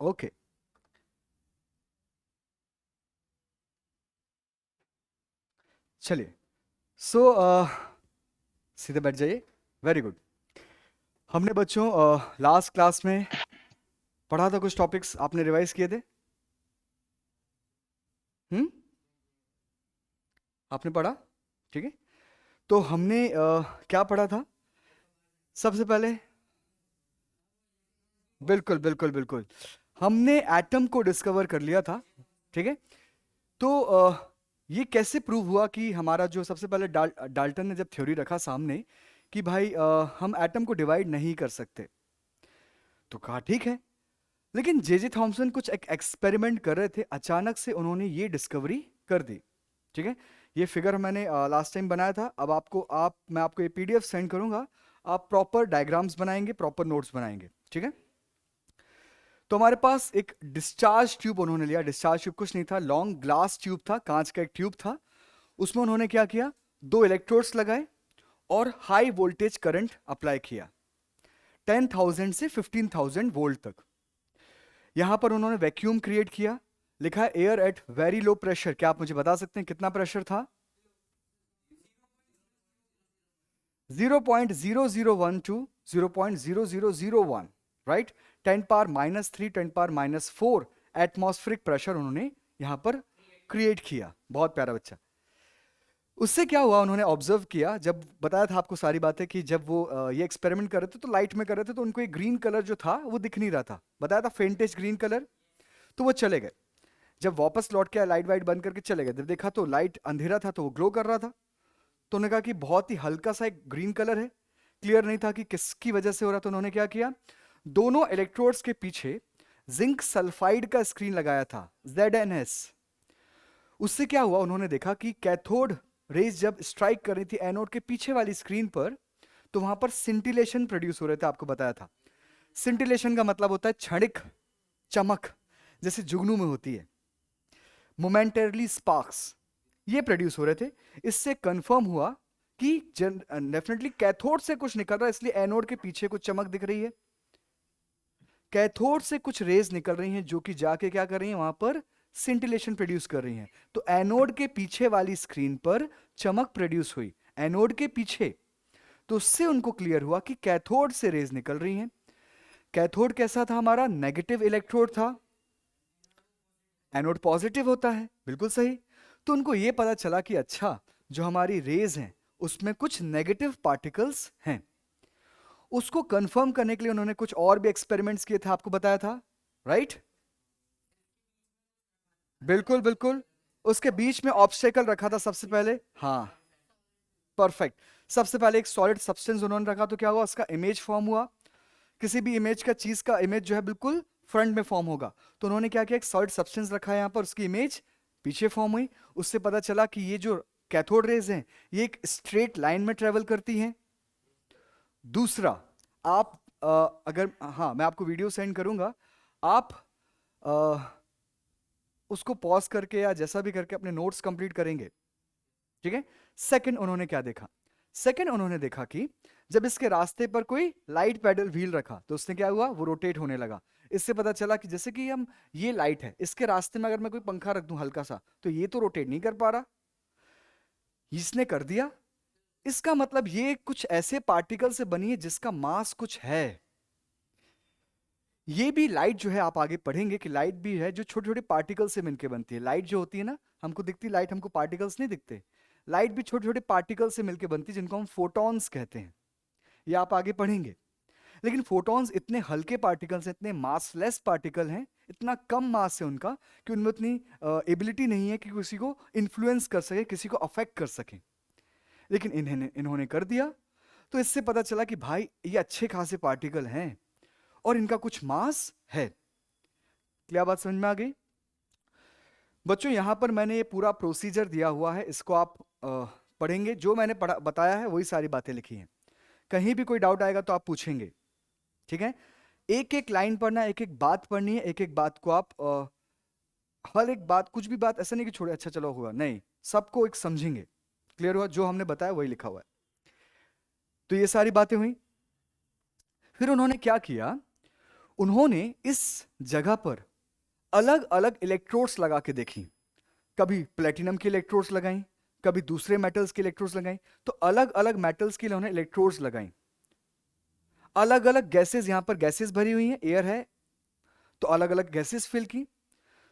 Okay, चलिए। सो सीधे बैठ जाइए। Very good. हमने बच्चों लास्ट क्लास में पढ़ा था, कुछ टॉपिक्स आपने रिवाइज किए थे। हम्म, आपने पढ़ा, ठीक है। तो हमने क्या पढ़ा था सबसे पहले? बिल्कुल बिल्कुल बिल्कुल, हमने एटम को डिस्कवर कर लिया था, ठीक है। तो ये कैसे प्रूव हुआ कि हमारा जो सबसे पहले डाल्टन ने जब थ्योरी रखा सामने कि भाई हम एटम को डिवाइड नहीं कर सकते, तो कहा ठीक है। लेकिन जे जे थॉमसन कुछ एक एक्सपेरिमेंट कर रहे थे, अचानक से उन्होंने ये डिस्कवरी कर दी, ठीक है। ये फिगर मैंने लास्ट टाइम बनाया था। अब मैं आपको ये पीडीएफ सेंड करूंगा। आप प्रॉपर डायग्राम्स बनाएंगे, प्रॉपर नोट्स बनाएंगे, ठीक है। तो हमारे पास एक डिस्चार्ज ट्यूब उन्होंने लिया। डिस्चार्ज ट्यूब कुछ नहीं था, लॉन्ग ग्लास ट्यूब था, कांच का एक ट्यूब था। उसमें उन्होंने क्या किया, दो इलेक्ट्रोड्स लगाए और हाई वोल्टेज करंट अप्लाई किया, 10,000 से 15,000 वोल्ट तक। यहां पर उन्होंने वैक्यूम क्रिएट किया, लिखा है air at very low pressure. क्या आप मुझे बता सकते हैं कितना प्रेशर था? 0.0012 टू 0.0001, राइट। 10⁻³ 10⁻⁴ एटमॉस्फेरिक प्रेशर उन्होंने यहां पर क्रिएट किया। बहुत प्यारा बच्चा। उससे क्या हुआ, उन्होंने ऑब्जर्व किया, जब बताया था आपको सारी बातें कि जब वो ये एक्सपेरिमेंट कर रहे थे तो लाइट में कर रहे थे, तो उनको एक ग्रीन कलर जो था वो दिख नहीं रहा था, बताया था फेंटेज ग्रीन कलर। तो वो चले गए। जब वापस लौट के लाइट वाइट बंद करके चले गए, जब देखा तो लाइट अंधेरा था, तो वो ग्लो कर रहा था। तो उन्होंने कहा कि बहुत ही हल्का सा एक ग्रीन कलर है, क्लियर नहीं था कि किसकी वजह से हो रहा। तो उन्होंने क्या किया, दोनों इलेक्ट्रोड्स के पीछे जिंक सल्फाइड का स्क्रीन लगाया था, ZnS। उससे क्या हुआ, उन्होंने देखा कि कैथोड रेज जब स्ट्राइक कर रही थी एनोड के पीछे वाली स्क्रीन पर, तो वहां पर सिंटिलेशन प्रोड्यूस हो रहे थे। आपको बताया था सिंटिलेशन का मतलब होता है क्षणिक चमक, जैसे जुगनू में होती है, मोमेंटरली स्पार्क्स, ये प्रोड्यूस हो रहे थे। इससे कंफर्म हुआ कि डेफिनेटली कैथोड से कुछ निकल रहा है, इसलिए एनोड के पीछे कुछ चमक दिख रही है। कैथोड से कुछ रेज निकल रही हैं जो कि जाके क्या कर रही हैं, वहां पर सिंटिलेशन प्रोड्यूस कर रही हैं। तो एनोड के पीछे वाली स्क्रीन पर चमक प्रोड्यूस हुई, एनोड के पीछे। तो उससे उनको क्लियर हुआ कि कैथोड से रेज निकल रही हैं। कैथोड कैसा था हमारा, नेगेटिव इलेक्ट्रोड था, एनोड पॉजिटिव होता है, बिल्कुल सही। तो उनको यह पता चला कि अच्छा, जो हमारी रेज हैं उसमें कुछ नेगेटिव पार्टिकल्स हैं। उसको कंफर्म करने के लिए उन्होंने कुछ और भी एक्सपेरिमेंट्स किए थे, आपको बताया था, राइट। बिल्कुल बिल्कुल। उसके बीच में ऑब्स्टेकल रखा था सबसे पहले, हाँ, परफेक्ट। सबसे पहले एक सॉलिड सब्सटेंस उन्होंने रखा, तो क्या हुआ, उसका इमेज फॉर्म हुआ। किसी भी इमेज का, चीज का इमेज जो है बिल्कुल फ्रंट में फॉर्म होगा। तो उन्होंने क्या किया, एक सॉलिड सब्सटेंस रखा है यहां पर, उसकी इमेज पीछे फॉर्म हुई। उससे पता चला कि ये जो कैथोड रेज हैं ये एक स्ट्रेट लाइन में ट्रेवल करती हैं। दूसरा, आप अगर, हाँ, मैं आपको वीडियो सेंड करूंगा, आप अ, उसको पॉज करके या जैसा भी करके अपने नोट्स कंप्लीट करेंगे, ठीक है। सेकंड उन्होंने क्या देखा, सेकंड उन्होंने देखा कि जब इसके रास्ते पर कोई लाइट पैडल व्हील रखा, तो उसने क्या हुआ, वो रोटेट होने लगा। इससे पता चला कि जैसे कि हम, ये लाइट है, इसके रास्ते में अगर मैं कोई पंखा रख दूं हल्का सा, तो ये तो रोटेट नहीं कर पा रहा, इसने कर दिया। इसका मतलब ये कुछ ऐसे पार्टिकल से बनी है जिसका मास कुछ है। ये भी लाइट जो है, आप आगे पढ़ेंगे कि लाइट भी है जो छोटे छोटे पार्टिकल से मिलकर बनती है। लाइट जो होती है ना, हमको दिखती लाइट, हमको पार्टिकल्स नहीं दिखते। लाइट भी छोटे छोटे पार्टिकल से मिलकर बनती है, जिनको हम फोटॉन्स कहते हैं। ये आप आगे पढ़ेंगे। लेकिन फोटॉन्स इतने हल्के पार्टिकल्स हैं, इतने मासलेस पार्टिकल हैं, इतना कम मास है उनका, कि उनमें उतनी एबिलिटी नहीं है कि किसी को इन्फ्लुएंस कर सके, किसी को अफेक्ट कर सके। लेकिन इन्होंने इन्होंने कर दिया। तो इससे पता चला कि भाई ये अच्छे खासे पार्टिकल हैं और इनका कुछ मास है। क्या बात समझ में आ गई बच्चों? यहां पर मैंने ये पूरा प्रोसीजर दिया हुआ है, इसको आप पढ़ेंगे। जो मैंने पढ़ा बताया है वही सारी बातें लिखी हैं। कहीं भी कोई डाउट आएगा तो आप पूछेंगे, ठीक है। एक एक लाइन पढ़ना है, एक एक बात पढ़नी है, एक एक बात को आप हर एक बात, कुछ भी बात ऐसा नहीं कि छोड़े, अच्छा चलो हुआ, नहीं, सबको एक समझेंगे। क्लियर हुआ? जो हमने बताया वही लिखा हुआ है। तो ये सारी बातें हुई। फिर उन्होंने क्या किया, उन्होंने इस जगह पर अलग अलग इलेक्ट्रोड्स लगा के देखी। कभी प्लेटिनम के इलेक्ट्रोड्स लगाई, कभी दूसरे मेटल्स के इलेक्ट्रोड्स लगाई। तो अलग अलग मेटल्स के लिए उन्होंने इलेक्ट्रोड्स लगाई। अलग अलग गैसेस, यहां पर गैसेस भरी हुई हैं, एयर है, तो अलग अलग गैसेस फिल की।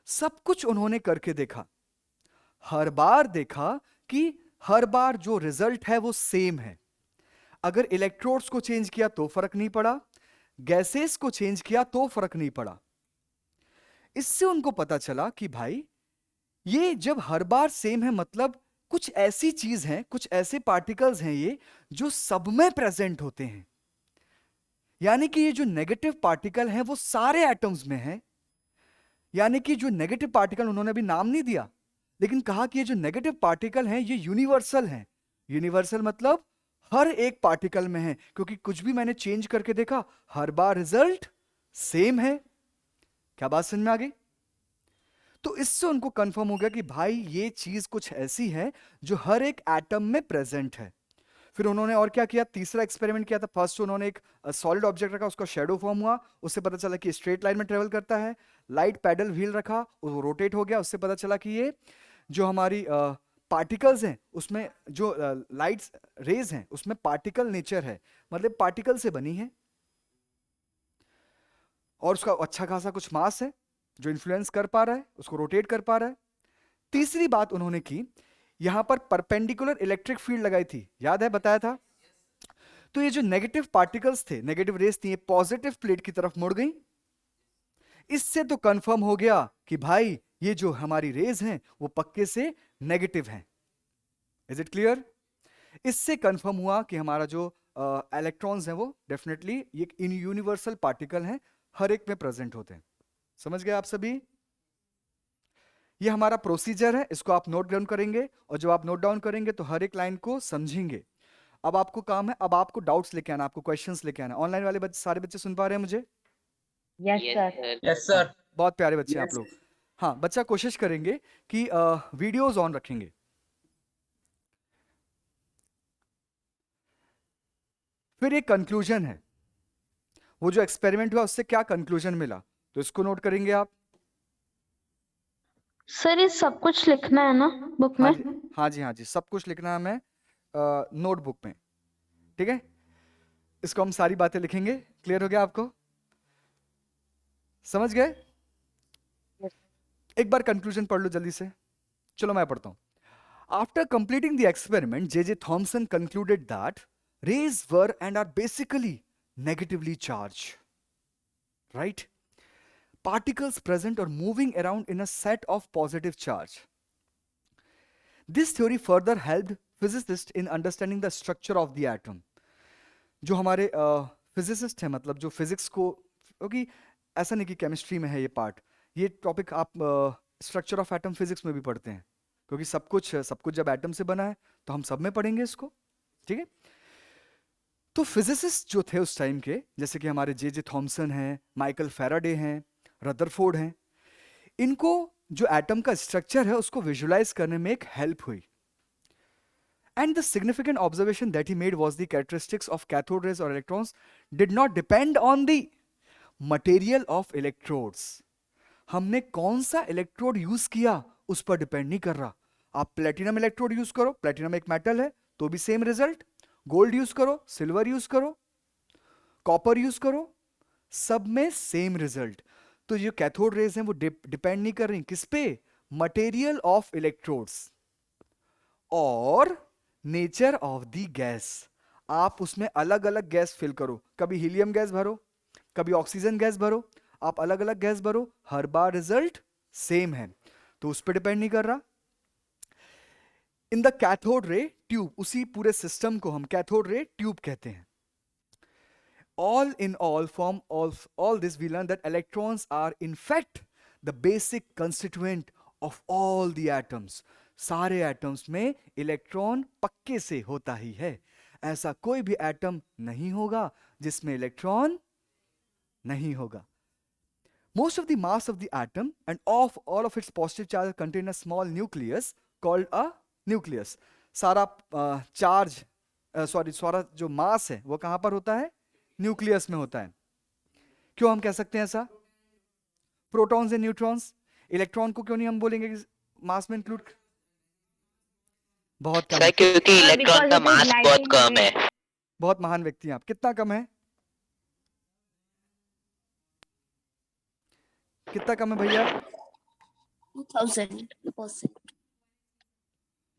सब कुछ उन्होंने करके देखा। हर बार देखा कि हर बार जो रिजल्ट है वो सेम है। अगर इलेक्ट्रोड्स को चेंज किया तो फर्क नहीं पड़ा, गैसेस को चेंज किया तो फर्क नहीं पड़ा। इससे उनको पता चला कि भाई ये जब हर बार सेम है, मतलब कुछ ऐसी चीज है, कुछ ऐसे पार्टिकल्स हैं ये जो सब में प्रेजेंट होते हैं। यानी कि ये जो नेगेटिव पार्टिकल हैं वो सारे एटम्स में हैं। यानी कि जो नेगेटिव पार्टिकल, उन्होंने अभी नाम नहीं दिया, लेकिन कहा कि ये जो नेगेटिव पार्टिकल हैं ये यूनिवर्सल हैं। यूनिवर्सल मतलब हर एक पार्टिकल में है, क्योंकि कुछ भी मैंने चेंज करके देखा, हर बार रिजल्ट सेम है। क्या बात समझ में आ गई? तो इससे उनको कंफर्म हो गया कि भाई ये चीज कुछ ऐसी है जो हर एक एटम में प्रेजेंट है। फिर उन्होंने और क्या किया, तीसरा एक्सपेरिमेंट किया था। फर्स्ट उन्होंने एक सॉलिड ऑब्जेक्ट रखा, उसका शेडो फॉर्म हुआ, उससे पता चला कि स्ट्रेट लाइन में ट्रेवल करता है। लाइट पैडल व्हील रखा, वो रोटेट हो गया, उससे पता चला कि ये जो हमारी पार्टिकल्स हैं उसमें जो लाइट्स रेज हैं उसमें पार्टिकल नेचर है, मतलब पार्टिकल से बनी है, और उसका अच्छा खासा कुछ मास है जो इन्फ्लुएंस कर पा रहा है, उसको रोटेट कर पा रहा है। तीसरी बात उन्होंने की, यहां पर परपेंडिकुलर इलेक्ट्रिक फील्ड लगाई थी, याद है बताया था। तो ये जो नेगेटिव पार्टिकल्स थे, नेगेटिव रेस थी, ये पॉजिटिव प्लेट की तरफ मुड़ गई। इससे तो कंफर्म हो गया कि भाई ये जो हमारी रेज हैं वो पक्के से नेगेटिव हैं। Is it clear? इससे कंफर्म हुआ कि हमारा जो इलेक्ट्रॉन्स हैं वो डेफिनेटली ये इन यूनिवर्सल पार्टिकल हैं, हर एक में प्रेजेंट होते हैं। समझ गए आप सभी? ये हमारा प्रोसीजर है, इसको आप नोट डाउन करेंगे, और जब आप नोट डाउन करेंगे तो हर एक लाइन को समझेंगे। अब आपको काम है, अब आपको डाउट्स लेके आना, आपको क्वेश्चंस लेके आना। ऑनलाइन वाले सारे बच्चे सुन पा रहे हैं मुझे? Yes sir. यस हाँ, सर। बहुत प्यारे बच्चे हैं आप Yes. लोग। हाँ, बच्चा कोशिश करेंगे कि वीडियोस ऑन रखेंगे। फिर एक कंक्लूजन है, वो जो एक्सपेरिमेंट हुआ उससे क्या कंक्लूजन मिला, तो इसको नोट करेंगे आप। सर ये सब कुछ लिखना है ना बुक हाँ में? जी, हाँ जी, हाँ जी, सब कुछ लिखना है हमें नोटबुक में, ठीक है? इसको हम सारी बातें लिखेंगे। क्लियर हो गया आपको? समझ गए? एक बार कंक्लूजन पढ़ लो जल्दी से। चलो मैं पढ़ता हूं। After completing the experiment, J.J. Thomson concluded that rays were and are basically negatively charged, right? Particles present or moving around in a set of positive charge. This theory further helped physicists in understanding the structure of the atom. जो हमारे physicist हैं, मतलब जो physics को, क्योंकि ऐसा नहीं कि केमिस्ट्री में है ये पार्ट, ये टॉपिक आप स्ट्रक्चर ऑफ एटम फिजिक्स में भी पढ़ते हैं, क्योंकि सब कुछ जब एटम से बना है तो हम सब में पढ़ेंगे इसको, ठीक है? तो फिजिसिस्ट जो थे उस टाइम के, जैसे कि हमारे जे थॉमसन हैं, माइकल फैराडे हैं, रदरफोर्ड हैं, इनको जो एटम का स्ट्रक्चर है उसको विजुलाइज करने में एक हेल्प हुई। And the significant observation that he made was the characteristics of cathode rays or electrons did not depend on the material of electrodes. हमने कौन सा इलेक्ट्रोड यूज किया उस पर डिपेंड नहीं कर रहा। आप प्लेटिनम इलेक्ट्रोड यूज करो, प्लेटिनम एक मेटल है तो भी सेम रिजल्ट। गोल्ड यूज करो, सिल्वर यूज करो, कॉपर यूज करो, सब में सेम रिजल्ट। तो जो कैथोड रेज हैं वो डिपेंड नहीं कर रही किस पे? मटेरियल ऑफ इलेक्ट्रोड्स और नेचर ऑफ द गैस। आप उसमें अलग अलग गैस फिल करो, कभी हीलियम गैस भरो, कभी ऑक्सीजन गैस भरो, आप अलग अलग गैस भरो, हर बार रिजल्ट सेम है, तो उस पर डिपेंड नहीं कर रहा। In the cathode ray tube, उसी पूरे सिस्टम को हम कैथोड रे ट्यूब कहते हैं। All in all, from all this we learn that electrons are in fact the basic constituent of all the atoms. सारे एटम्स में इलेक्ट्रॉन पक्के से होता ही है, ऐसा कोई भी एटम नहीं होगा जिसमें इलेक्ट्रॉन नहीं होगा। Most of the mass of the atom and of all of its positive charges contain a small nucleus called a nucleus. सारा सारा जो मास है वो कहां पर होता है? न्यूक्लियस में होता है। क्यों हम कह सकते हैं ऐसा? प्रोटॉन्स एंड न्यूट्रॉन्स, इलेक्ट्रॉन को क्यों नहीं हम बोलेंगे कि मास में इंक्लूड? बहुत कम सर है। क्योंकि इलेक्ट्रॉन का मास बहुत कम है। बहुत महान व्यक्ति हैं आप। कितना कम है? कितना कम है भैया? 2000%.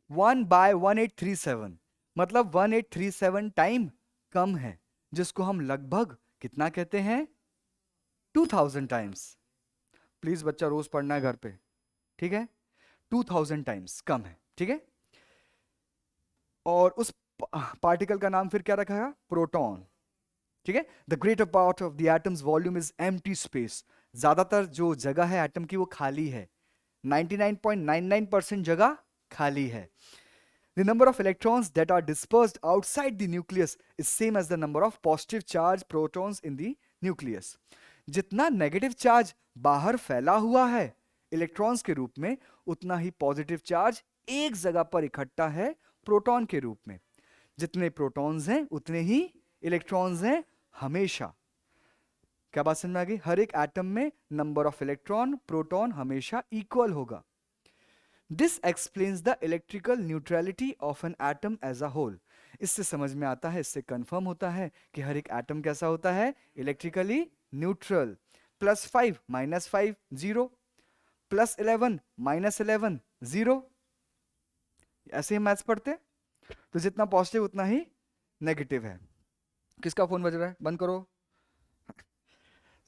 1/1837, मतलब 1837 टाइम कम है, जिसको हम लगभग कितना कहते हैं? 2000 टाइम्स। प्लीज बच्चा रोज पढ़ना है घर पे, ठीक है? 2000 टाइम्स कम है, ठीक है? और उस पार्टिकल का नाम फिर क्या रखा है? प्रोटॉन, ठीक है? The greater part of the atoms volume is empty space. ज्यादातर जो जगह है एटम की वो खाली है, 99.99% जगह खाली है। The number of electrons that are dispersed outside the nucleus is same as the number of positive charge protons in the nucleus. जितना नेगेटिव चार्ज बाहर फैला हुआ है इलेक्ट्रॉन्स के रूप में, उतना ही पॉजिटिव चार्ज एक जगह पर इकट्ठा है प्रोटॉन के रूप में। जितने प्रोटॉन्स हैं उतने ही इलेक्ट्रॉन्स हैं हमेशा। क्या बात समझ में आ गई? हर एक एटम में नंबर ऑफ इलेक्ट्रॉन प्रोटॉन हमेशा इक्वल होगा। This explains the electrical neutrality of an atom as a whole. इससे समझ में आता है, इससे कंफर्म होता है कि हर एक एटम कैसा होता है? Electrically neutral. +5 -5 0, +11 -11 0। ऐसे ही मैथ्स पढ़ते, तो जितना पॉजिटिव उतना ही नेगेटिव है। किसका फोन बज रहा है? बंद करो।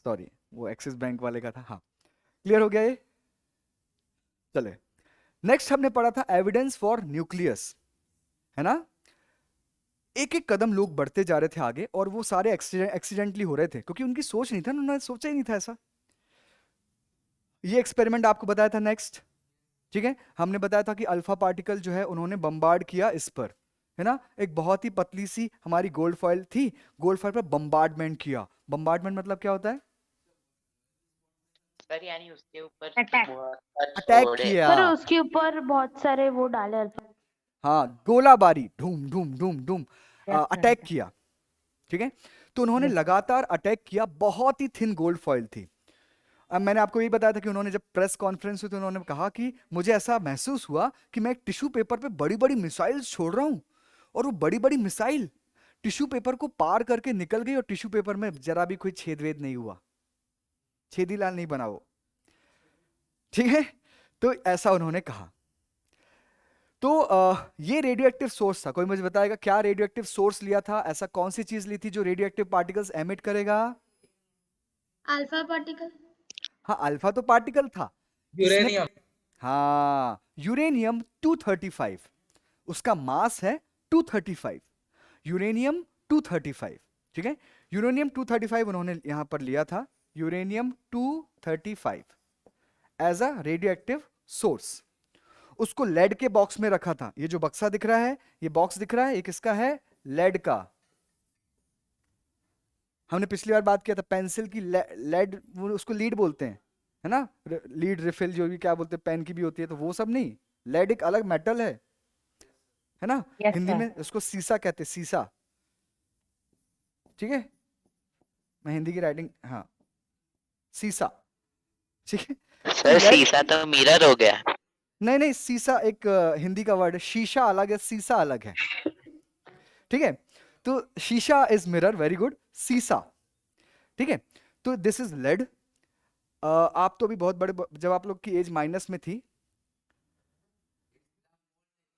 सॉरी, वो एक्सिस बैंक वाले का था। हाँ, क्लियर हो गया ये? चले, नेक्स्ट हमने पढ़ा था एविडेंस फॉर न्यूक्लियस, है ना? एक एक कदम लोग बढ़ते जा रहे थे आगे, और वो सारे एक्सीडेंटली हो रहे थे क्योंकि उनकी सोच नहीं था, उन्होंने सोचा ही नहीं था ऐसा। ये एक्सपेरिमेंट आपको बताया था नेक्स्ट, ठीक है? हमने बताया था कि अल्फा पार्टिकल जो है उन्होंने बम्बार्ड किया इस पर, है ना? एक बहुत ही पतली सी हमारी गोल्ड फॉइल थी, गोल्ड फॉइल पर बम्बार्डमेंट किया। बम्बार्डमेंट मतलब क्या होता है? सर यानी उसके ऊपर अटैक किया। पर उसके ऊपर बहुत सारे वो डाले अल्फा। हाँ, गोलाबारी, ढूम ढूम ढूम ढूम Yes, अटैक sir. किया, ठीक है? तो उन्होंने Yes. लगातार अटैक किया, बहुत ही थिन गोल्ड फॉइल थी। अब मैंने आपको ये बताया था कि उन्होंने जब प्रेस कॉन्फ्रेंस हुई तो उन्होंने कहा कि मुझे ऐसा महसूस हुआ कि मैं एक टिश्यू पेपर पे बड़ी बड़ी मिसाइल्स छोड़ रहा हूं, और वो बड़ी बड़ी मिसाइल टिश्यू पेपर को पार करके निकल गई, और टिश्यू पेपर में जरा भी कोई छेद वेद नहीं हुआ, छेदीलाल नहीं बना वो, ठीक है? तो ऐसा उन्होंने कहा। तो ये रेडियो एक्टिव सोर्स था। कोई मुझे बताएगा क्या रेडियो एक्टिव सोर्स लिया था? ऐसा कौन सी चीज ली थी जो रेडियो एक्टिव पार्टिकल्स एमिट करेगा? Alpha particle. हाँ, अल्फा तो पार्टिकल था। यूरेनियम। हाँ, यूरेनियम 235, उसका मास है 235, यूरेनियम 235, ठीक है? यूरेनियम 235 उन्होंने यहां पर लिया था, uranium 235 as a radioactive source. उसको लेड के बॉक्स में रखा था। ये जो बक्सा दिख रहा है, ये बॉक्स दिख रहा है, ये किसका है? लेड का। हमने पिछली बार बात किया था पेंसिल की लेड, उसको लीड बोलते हैं, है ना? लीड रिफिल जो भी क्या बोलते हैं, पेन की भी होती है, तो वो सब नहीं, लेड एक अलग मेटल है ना? Yes, Hindi sir. में उसको सीसा कहते हैं, सीसा, ठीक है? मैं हिंदी की राइटिंग, हाँ, सीसा, ठीक है? सर lead- शीशा तो मिरर हो गया। नहीं नहीं, सीसा एक हिंदी का वर्ड है, शीशा अलग है, सीसा अलग है, ठीक है? तो शीशा इज मिरर, वेरी गुड, सीसा, ठीक है? तो दिस इज लेड। आप तो अभी बहुत बड़े, जब आप लोग की एज माइनस में थी,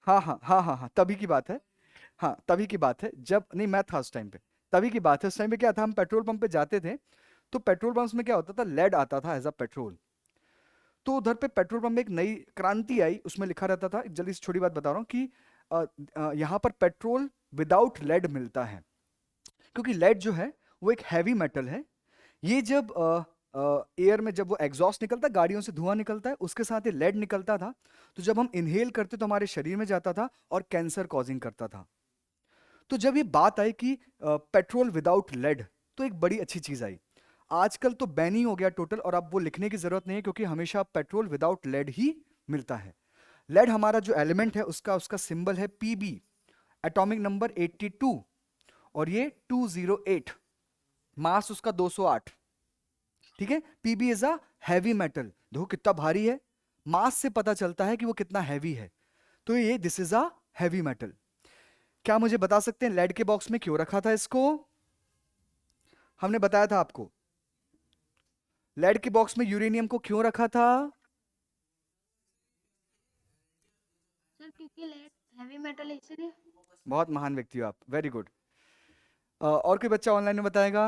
हाँ हाँ हाँ हाँ हाँ, तभी की बात है, हाँ तभी की बात है, जब नहीं मैं था उस टाइम पे, तभी की बात है। उस टाइम पे क्या था, हम पेट्रोल पंप पे जाते थे, तो पेट्रोल पंप में क्या होता था, लेड आता था एज अ पेट्रोल। तो उधर पे पेट्रोल पंप में एक नई क्रांति आई, उसमें लिखा रहता था, एक जल्दी से छोटी बात बता रहा हूँ कि यहाँ पर पेट्रोल विदाउट लेड मिलता है, क्योंकि लेड जो है वो एक हैवी मेटल है। ये जब एयर में जब वो एग्जॉस्ट निकलता है, गाड़ियों से धुआं निकलता है, उसके साथ ये लेड निकलता था, तो जब हम इनहेल करते तो हमारे शरीर में जाता था और कैंसर कॉजिंग करता था। तो जब ये बात आई कि पेट्रोल विदाउट लेड, तो एक बड़ी अच्छी चीज आई। आजकल तो बैन ही हो गया टोटल, और अब वो लिखने की जरूरत नहीं है, क्योंकि हमेशा पेट्रोल विदाउट लेड ही मिलता है। लेड हमारा जो एलिमेंट है उसका सिंबल है पीबी, एटॉमिक नंबर 82, और ये 208, मास उसका 208, ठीक है, PB is a heavy metal, देखो कितना भारी है, मास से पता चलता है कि वो कितना हैवी है, तो ये this is a heavy metal. क्या मुझे बता सकते हैं लेड के बॉक्स में क्यों रखा था इसको? हमने बताया था आपको लेड के बॉक्स में यूरेनियम को क्यों रखा था? सर क्योंकि लेड हैवी मेटल है इसलिए। बहुत महान व्यक्ति हो आप, वेरी गुड। और कोई बच्चा ऑनलाइन में बताएगा?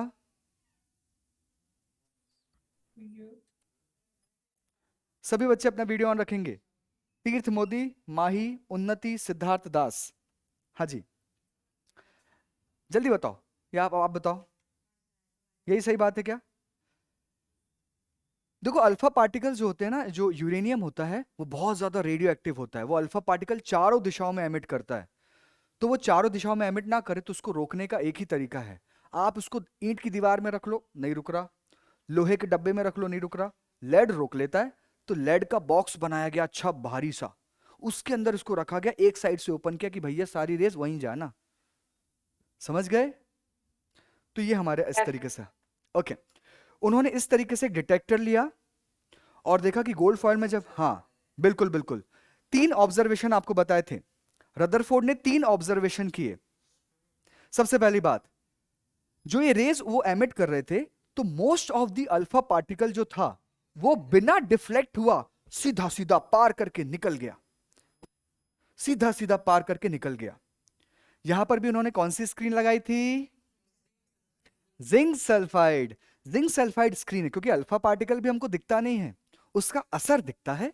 सभी बच्चे अपना वीडियो ऑन रखेंगे। तीर्थ मोदी, माही, उन्नति, सिद्धार्थ दास। हाँ जी, जल्दी बताओ, या आप बताओ, यही सही बात है क्या? देखो अल्फा पार्टिकल जो होते हैं ना, जो यूरेनियम होता है वो बहुत ज्यादा रेडियो एक्टिव होता है, वो अल्फा पार्टिकल चारों दिशाओं में एमिट करता है, तो वो चारों दिशाओं में एमिट ना करे तो उसको रोकने का एक ही तरीका है, आप उसको ईंट की दीवार में रख लो, नहीं रुक रहा, लोहे के डब्बे में रख लो, नहीं रुक रहा, लेड रोक लेता है, तो लेड का बॉक्स बनाया गया अच्छा भारी सा, उसके अंदर इसको रखा गया, एक साइड से ओपन किया कि भैया सारी रेस वहीं जाना, समझ गए? तो ये हमारे इस तरीके से, ओके। उन्होंने इस तरीके से डिटेक्टर लिया और देखा कि गोल्ड फॉइल में जब, हाँ बिल्कुल बिल्कुल, 3 ऑब्जर्वेशन आपको बताए थे, रदरफोर्ड ने 3 ऑब्जर्वेशन किए। सबसे पहली बात, जो ये रेज वो एमिट कर रहे थे, तो most of the alpha particle जो था वो बिना डिफ्लेक्ट हुआ सीधा सीधा पार करके निकल गया, सीधा सीधा पार करके निकल गया। यहां पर भी उन्होंने कौन सी स्क्रीन लगाई थी? Zinc sulphide. Zinc sulphide screen है, क्योंकि अल्फा पार्टिकल भी हमको दिखता नहीं है, उसका असर दिखता है,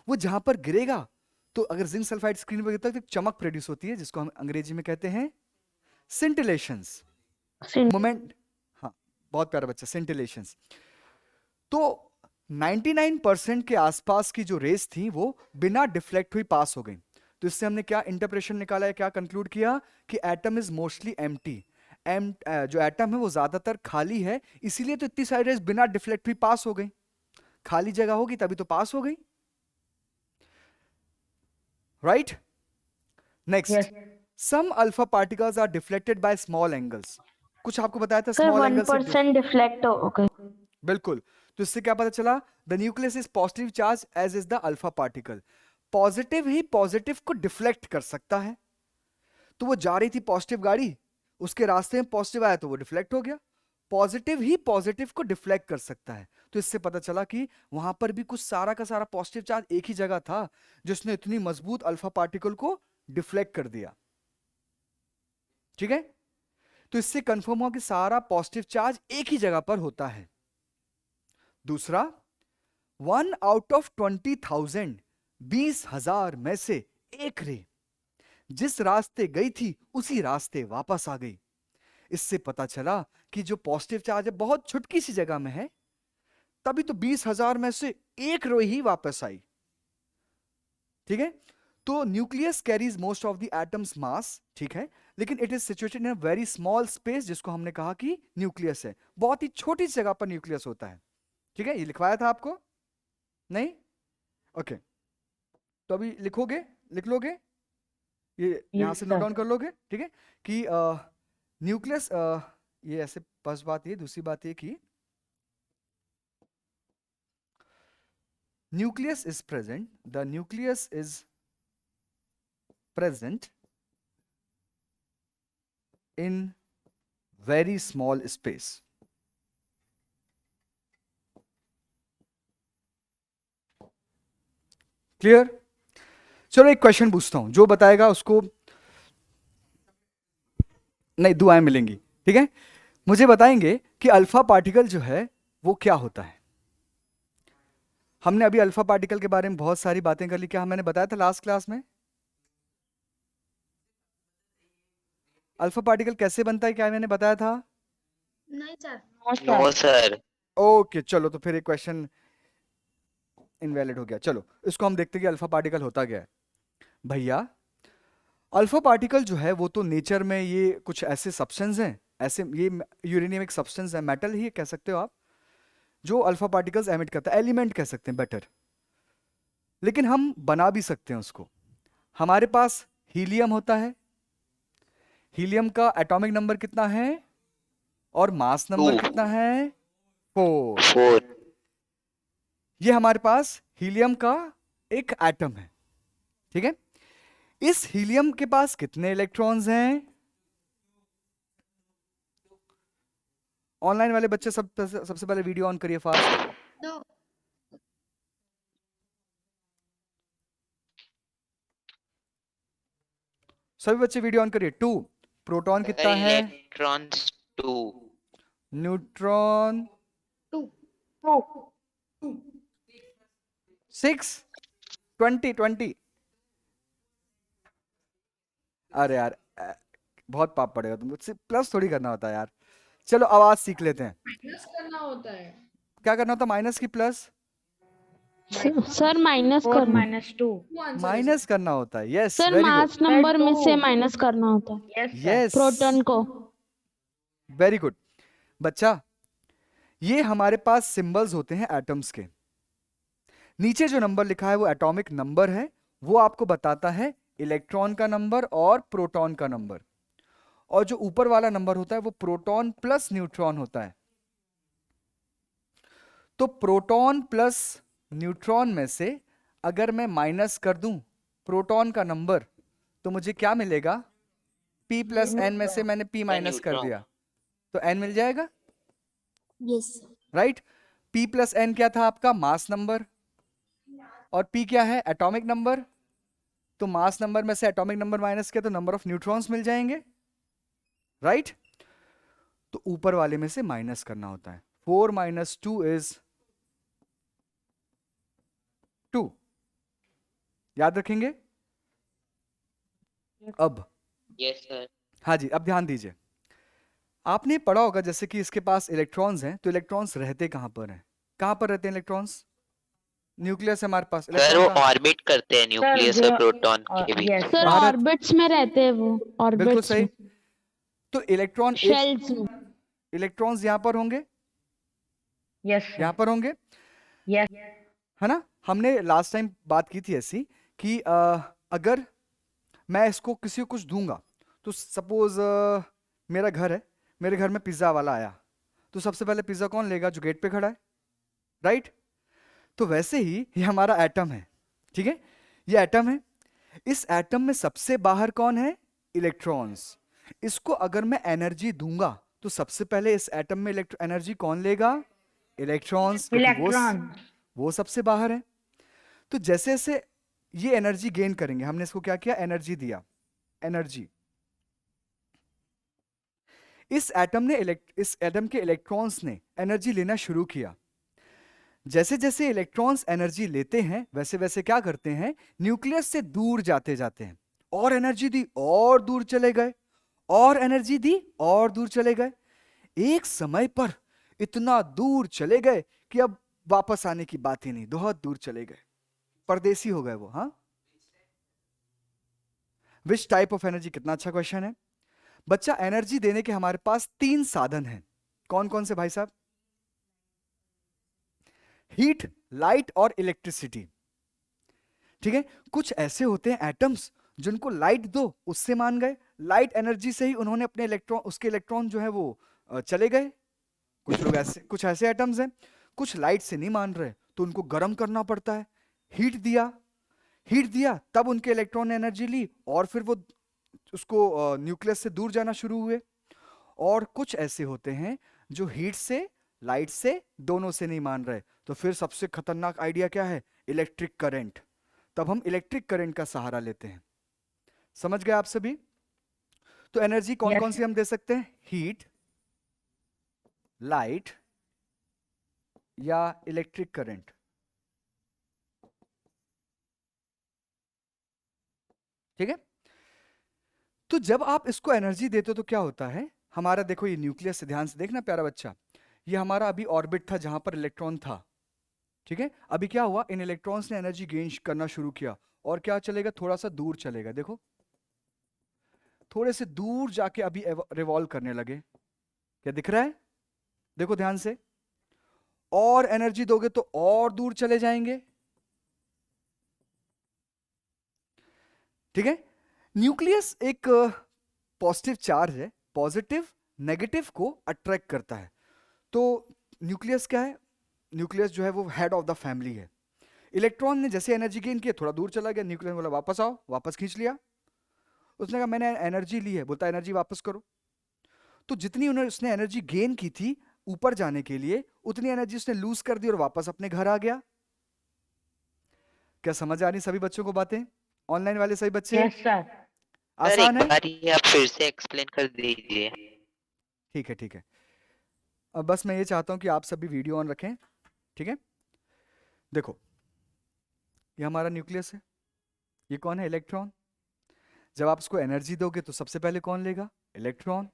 वो जहां पर गिरेगा, तो अगर जिंक सल्फाइड स्क्रीन पर गिरता है तो एक चमक प्रोड्यूस होती है, जिसको हम अंग्रेजी में कहते हैं सिंटिलेशंस, मोमेंट। हाँ, बहुत प्यारा बच्चा, सिंटिलेशंस। तो 99% के आसपास की जो रेस थी वो बिना डिफ्लेक्ट हुई पास हो गई, तो इससे हमने क्या इंटरप्रेशन निकाला है, क्या कंक्लूड किया कि एटम इज मोस्टली एम्प्टी, जो एटम है वो ज्यादातर खाली है, इसीलिए तो इतनी सारी रेस बिना डिफ्लेक्ट हुई पास हो गई, खाली जगह होगी तभी तो पास हो गई, right? Next, some alpha particles are deflected by small angles, कुछ आपको बताया था सर स्मॉल एंगल से 1% डिफ्लेक्ट हो गए। बिल्कुल, तो इससे क्या पता चला? The nucleus is positive charge as is the alpha particle, positive ही पॉजिटिव को डिफ्लेक्ट कर सकता है, तो वो जा रही थी पॉजिटिव गाड़ी, उसके रास्ते में पॉजिटिव आया तो वो डिफ्लेक्ट हो गया, पॉजिटिव ही पॉजिटिव को डिफ्लेक्ट कर सकता है, तो इससे पता चला कि वहां पर भी कुछ सारा का सारा पॉजिटिव चार्ज एक ही जगह था जिसने इतनी मजबूत अल्फा पार्टिकल को डिफ्लेक्ट कर दिया, ठीक है? तो इससे कंफर्म हुआ कि सारा पॉजिटिव चार्ज एक ही जगह पर होता है। दूसरा, 1 आउट ऑफ 20,000, 20,000 में से एक रे जिस रास्ते गई थी उसी रास्ते वापस आ गई, इससे पता चला कि जो पॉजिटिव चार्ज है बहुत छुटकी सी जगह में है, तभी तो 20,000 में से एक रे ही वापस आई, ठीक है? तो nucleus carries most of the atom's mass, ठीक है, लेकिन it is situated in a very small space, जिसको हमने कहा कि न्यूक्लियस है, बहुत ही छोटी जगह पर न्यूक्लियस होता है, ठीक है? ये लिखवाया था आपको, नहीं? ओके, तो अभी लिखोगे, लिख लोगे, ये यहां से नोट डाउन कर लोगे, ठीक है? कि न्यूक्लियस, ये ऐसे, फर्स्ट बात ये, दूसरी बात ये कि nucleus is present, the nucleus is present in very small space. Clear? चलो एक क्वेश्चन पूछता हूं, जो बताएगा उसको नहीं दुआएं मिलेंगी, ठीक है? मुझे बताएंगे कि अल्फा पार्टिकल जो है वो क्या होता है। हमने अभी अल्फा पार्टिकल के बारे में बहुत सारी बातें कर ली, क्या मैंने बताया था लास्ट क्लास में? अल्फा पार्टिकल कैसे बनता है, क्या मैंने बताया था? नहीं सर। No sir. ओके, चलो तो फिर एक क्वेश्चन इनवैलिड हो गया। चलो इसको हम देखते हैं कि अल्फा पार्टिकल होता क्या है। भैया अल्फा पार्टिकल जो है वो तो नेचर में ये कुछ ऐसे सब्सटेंस हैं, ऐसे ये यूरेनियम एक सब्सटेंस है, मेटल ही कह सकते हो आप, जो अल्फा पार्टिकल्स एमिट करता है, एलिमेंट कह सकते हैं बेटर, लेकिन हम बना भी सकते हैं उसको। हमारे पास हीलियम होता है, हीलियम का एटॉमिक नंबर कितना है और मास नंबर Two. कितना है? 4। 4। ये हमारे पास हीलियम का एक एटम है, ठीक है। इस हीलियम के पास कितने इलेक्ट्रॉन्स हैं? ऑनलाइन वाले बच्चे सबसे पहले वीडियो ऑन करिए फास्ट। 2. सभी बच्चे वीडियो ऑन करिए। 2। प्रोटॉन कितना है? इलेक्ट्रॉन्स 2। न्यूट्रॉन 2. 6। 20। अरे यार बहुत पाप पड़ेगा तुमको, प्लस थोड़ी करना होता है यार। चलो आवाज सीख लेते हैं। माइनस करना होता है। क्या करना होता है? माइनस की प्लस? सर माइनस 4 करना, -2। माइनस करना होता है। Yes, sir very good. Mass number में से माइनस करना होता है यस, प्रोटॉन को। वेरी गुड बच्चा। ये हमारे पास सिंबल्स होते हैं एटम्स के। नीचे जो नंबर लिखा है वो एटॉमिक नंबर है, वो आपको बताता है इलेक्ट्रॉन का नंबर और प्रोटॉन का नंबर। और जो ऊपर वाला नंबर होता है वो प्रोटॉन प्लस न्यूट्रॉन होता है। तो प्रोटॉन प्लस न्यूट्रॉन में से अगर मैं माइनस कर दूं प्रोटॉन का नंबर, तो मुझे क्या मिलेगा? p प्लस एन में से मैंने p माइनस कर दिया तो n मिल जाएगा, Yes. Right. p plus N क्या था? आपका मास नंबर। और p क्या है? Atomic number. तो मास नंबर में से एटॉमिक नंबर माइनस किया तो नंबर ऑफ न्यूट्रॉन्स मिल जाएंगे, राइट। तो ऊपर वाले में से माइनस करना होता है। 4 - 2 इज 2। याद रखेंगे? अब यस सर। हाँ जी, अब ध्यान दीजिए। आपने पढ़ा होगा जैसे कि इसके पास इलेक्ट्रॉन्स हैं, तो इलेक्ट्रॉन्स रहते कहां पर हैं? कहां पर रहते हैं इलेक्ट्रॉन्स? न्यूक्लियस है हमारे पास। सर इलेक्ट्रॉन वो कहाँ? ऑर्बिट करते हैं न्यूक्लियस और प्रोटॉन के बीच। सर बाहर है। ऑर्बिट्स में रहते हैं वो, बिल्कुल ऑर्बिट्स सही। में, तो इलेक्ट्रॉन एक शेल्स में। इलेक्ट्रॉन्स यहां पर होंगे, यस यहां पर होंगे, यस है ना। हमने लास्ट टाइम बात की थी ऐसी कि अगर मैं इसको किसी को कुछ दूंगा, तो सपोज मेरा घर है, मेरे घर में पिज्जा वाला आया, तो सबसे पहले पिज्जा कौन लेगा? जो गेट पे खड़ा है, राइट। तो वैसे ही ये हमारा एटम है, ठीक है। ये एटम है। इस एटम में सबसे बाहर कौन है? इलेक्ट्रॉन्स। इसको अगर मैं एनर्जी दूंगा तो सबसे पहले इस एटम में एनर्जी कौन लेगा? इलेक्ट्रॉन्स, क्योंकि इलेक्ट्रॉन वो सबसे बाहर है। तो जैसे जैसे ये एनर्जी गेन करेंगे, हमने इसको क्या किया? एनर्जी दिया, एनर्जी। इस एटम के इलेक्ट्रॉन्स ने एनर्जी लेना शुरू किया। जैसे जैसे इलेक्ट्रॉन्स एनर्जी लेते हैं वैसे वैसे क्या करते हैं? न्यूक्लियस से दूर जाते जाते हैं। और एनर्जी दी और दूर चले गए, और एनर्जी दी और दूर चले गए। एक समय पर इतना दूर चले गए कि अब वापस आने की बात ही नहीं, बहुत दूर चले गए, परदेसी हो गए वो। हाँ, विच टाइप ऑफ एनर्जी? कितना अच्छा क्वेश्चन है बच्चा। एनर्जी देने के हमारे पास 3 साधन हैं। कौन कौन से भाई साहब? हीट, लाइट और इलेक्ट्रिसिटी, ठीक है। कुछ ऐसे होते हैं एटम्स जिनको लाइट दो उससे मान गए, लाइट एनर्जी से ही उन्होंने अपने उसके इलेक्ट्रॉन जो है वो चले गए। कुछ ऐसे एटम्स हैं, कुछ लाइट से नहीं मान रहे तो उनको गर्म करना पड़ता है। हीट दिया तब उनके इलेक्ट्रॉन ने एनर्जी ली और फिर वो उसको न्यूक्लियस से दूर जाना शुरू हुए। और कुछ ऐसे होते हैं जो हीट से, लाइट से, दोनों से नहीं मान रहे, तो फिर सबसे खतरनाक आइडिया क्या है? Electric current. तब हम इलेक्ट्रिक करंट का सहारा लेते हैं। समझ गए आप सभी? तो एनर्जी कौन कौन सी हम दे सकते हैं? हीट, लाइट या इलेक्ट्रिक करंट। ठीक है। तो जब आप इसको एनर्जी देते हो तो क्या होता है? हमारा देखो ये न्यूक्लियस, ध्यान से देखना प्यारा बच्चा, ये हमारा अभी ऑर्बिट था जहां पर इलेक्ट्रॉन था, ठीक है। अभी क्या हुआ? इन इलेक्ट्रॉन्स ने एनर्जी गेन करना शुरू किया और क्या चलेगा? थोड़ा सा दूर चलेगा। देखो थोड़े से दूर जाके अभी रिवॉल्व करने लगे। क्या दिख रहा है? देखो ध्यान से। और एनर्जी दोगे तो और दूर चले जाएंगे, ठीक है। न्यूक्लियस एक पॉजिटिव चार्ज है, पॉजिटिव नेगेटिव को अट्रैक्ट करता है। तो न्यूक्लियस क्या है? न्यूक्लियस जो है वो हेड ऑफ द फैमिली है। इलेक्ट्रॉन ने जैसे एनर्जी गेन किया, थोड़ा दूर चला गया, न्यूक्लियस ने बोला वापस आओ, वापस खींच लिया। उसने कहा मैंने एनर्जी ली है, बोलता एनर्जी वापस करो। तो जितनी उसने एनर्जी गेन की थी ऊपर जाने के लिए, उतनी एनर्जी उसने लूज कर दी और वापस अपने घर आ गया। क्या समझ आ रही सभी बच्चों को बातें? ऑनलाइन वाले सभी बच्चे? Yes, sir. सर एक आसान है? बार ये आप फिर से एक्सप्लेन कर दीजिए। ठीक है ठीक है। अब बस मैं ये चाहता हूं कि आप सभी वीडियो ऑन रखें, ठीक है? देखो, ये हमारा न्यूक्लियस है, ये कौन है? इलेक्ट्रॉन। जब आप इसको एनर्जी दोगे तो सबसे पहले कौन लेगा? इलेक्ट्रॉन।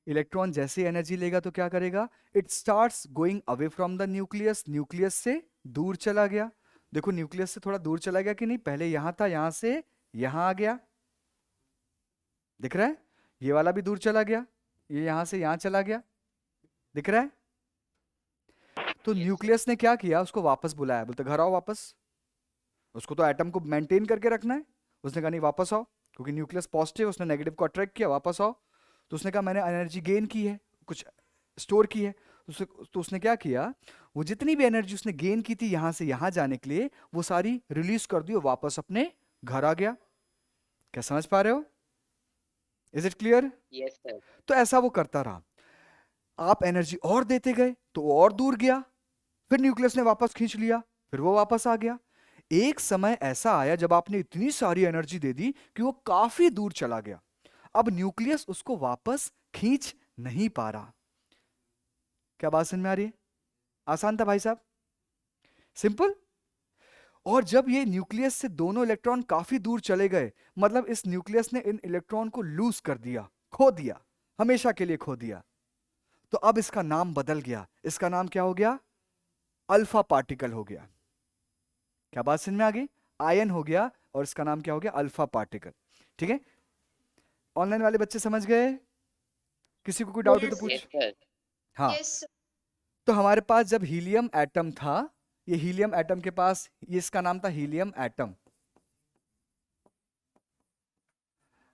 इलेक्ट्रॉन जैसे ही एनर्जी लेगा तो क्या करेगा? It starts going away from the nucleus. Nucleus से दूर चला गया। देखो न्यूक्लियस से थोड़ा दूर चला गया कि नहीं? पहले यहां था, यहां से यहां आ गया, दिख रहा है? ये वाला भी दूर चला गया, ये यहां से यहां चला गया, दिख रहा है? तो न्यूक्लियस ने क्या किया? उसको वापस बुलाया, बोलते घर आओ वापस। उसको तो एटम को मेंटेन करके रखना है। उसने कहा नहीं वापस आओ, क्योंकि न्यूक्लियस पॉजिटिव, उसने नेगेटिव को अट्रैक्ट किया, वापस आओ। तो उसने कहा मैंने एनर्जी गेन की है, कुछ स्टोर की है। तो उसने क्या किया? वो जितनी भी एनर्जी उसने गेन की थी यहां से यहां जाने के लिए, वो सारी रिलीज कर दी और वापस अपने घर आ गया। क्या समझ पा रहे हो? Is it clear? Yes sir. तो ऐसा वो करता रहा। आप एनर्जी और देते गए तो वो और दूर गया, फिर न्यूक्लियस ने वापस खींच लिया, फिर वो वापस आ गया। एक समय ऐसा आया जब आपने इतनी सारी एनर्जी दे दी कि वो काफी दूर चला गया। अब न्यूक्लियस उसको वापस खींच नहीं पा रहा। क्या बात समझ में आ रही है? आसान था भाई साहब, सिंपल। और जब ये न्यूक्लियस से दोनों इलेक्ट्रॉन काफी दूर चले गए, मतलब इस न्यूक्लियस ने इन इलेक्ट्रॉन को लूज कर दिया, खो दिया, हमेशा के लिए खो दिया। तो अब इसका नाम बदल गया। इसका नाम क्या हो गया? अल्फा पार्टिकल हो गया। क्या बात समझ में आ गई? आयन हो गया और इसका नाम क्या हो गया? Alpha particle. ठीक है? ऑनलाइन वाले बच्चे समझ गए? किसी को कोई डाउट है तो यस पूछ। सर। हाँ। Yes. तो हमारे पास जब हीलियम एटम था, ये हीलियम एटम के पास, ये इसका नाम था हीलियम एटम।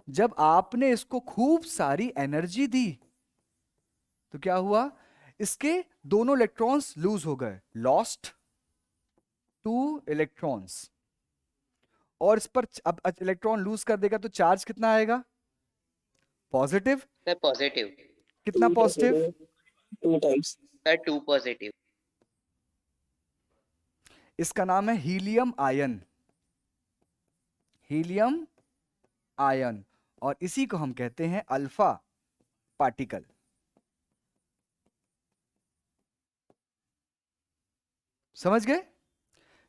जब आपने इसको खूब सारी एनर्जी दी तो क्या हुआ? इसके दोनों इलेक्ट्रॉन्स लूज हो गए, लॉस्ट 2 इलेक्ट्रॉन्स। और इस पर अब इलेक्ट्रॉन लूज कर देगा तो चार्ज कितना आएगा? पॉजिटिव। Sir positive. कितना पॉजिटिव? 2 times. Sir 2 positive. इसका नाम है हीलियम आयन। हीलियम आयन, और इसी को हम कहते हैं अल्फा पार्टिकल। समझ गए?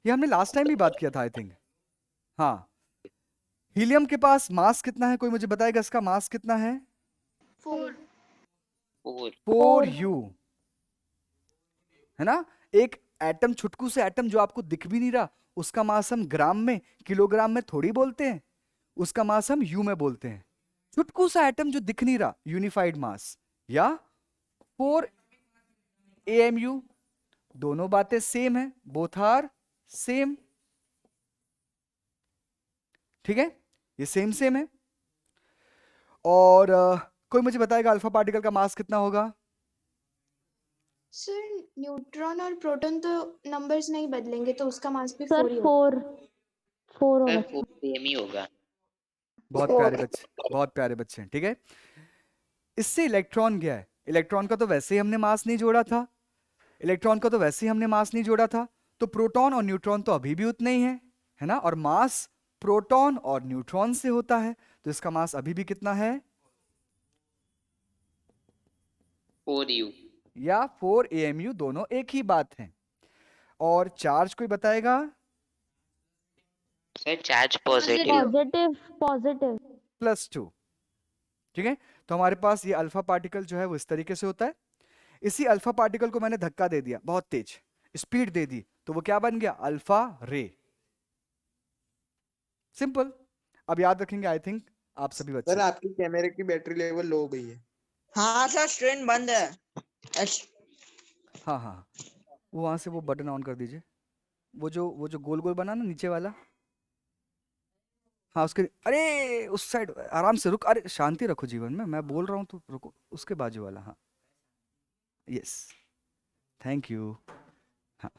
ये हमने लास्ट टाइम भी बात किया था आई थिंक। हाँ। हीलियम के पास मास कितना है? कोई मुझे बताएगा इसका मास कितना है? 4. 4। 4u, है ना? एक एटम, छुटकू से एटम जो आपको दिख भी नहीं रहा, उसका मास हम ग्राम में, किलोग्राम में थोड़ी बोलते हैं, उसका मास हम यू में बोलते हैं। छुटकू सा एटम जो दिख नहीं रहा, यूनिफाइड मास, या 4 AMU, दोनों बातें सेम है, बोथ आर सेम। ठीक है? ये सेम सेम है। और कोई मुझे बताएगा अल्फा पार्टिकल का मास कितना होगा? सर न्यूट्रॉन और प्रोटॉन तो नंबर्स नहीं बदलेंगे तो उसका मास भी सर 4 ही होगा. 4 सर होगा। 4 सेम ही होगा। बहुत प्यारे बच्चे, बहुत प्यारे बच्चे हैं। ठीक है? इससे इलेक्ट्रॉन गया है, इलेक्ट्रॉन का तो वैसे ही हमने मास नहीं जोड़ा था, इलेक्ट्रॉन का तो वैसे ही हमने मास नहीं जोड़ा था, तो प्रोटॉन और न्यूट्रॉन तो अभी भी उतने ही हैं, है ना? और मास प्रोटॉन और न्यूट्रॉन से होता है, तो इसका मास अभी भी कितना है? 4u। या 4 AMU, दोनों एक ही बात है। और चार्ज कोई बताएगा? Sir charge positive. Positive positive. +2। ठीक है? तो हमारे पास ये अल्फा पार्टिकल जो है वो इस तरीके से होता है। इसी अल्फा पार्टिकल को मैंने धक्का दे दिया, बहुत तेज स्पीड दे दी, तो वो क्या बन गया? अल्फा रे। सिंपल। अब याद रखेंगे आई थिंक आप सभी बच्चे। सर आपकी कैमरे की बैटरी लेवल लो हो गई है। हाँ सर स्क्रीन बंद है। हाँ हाँ, वो वहां से वो बटन ऑन कर दीजिए, वो जो गोल गोल बना ना नीचे वाला, हाँ उसके, अरे उस साइड आराम से रुक, अरे शांति रखो जीवन में, मैं बोल रहा हूँ तो रुको, उसके बाजू वाला, हाँ यस थैंक यू। हाँ,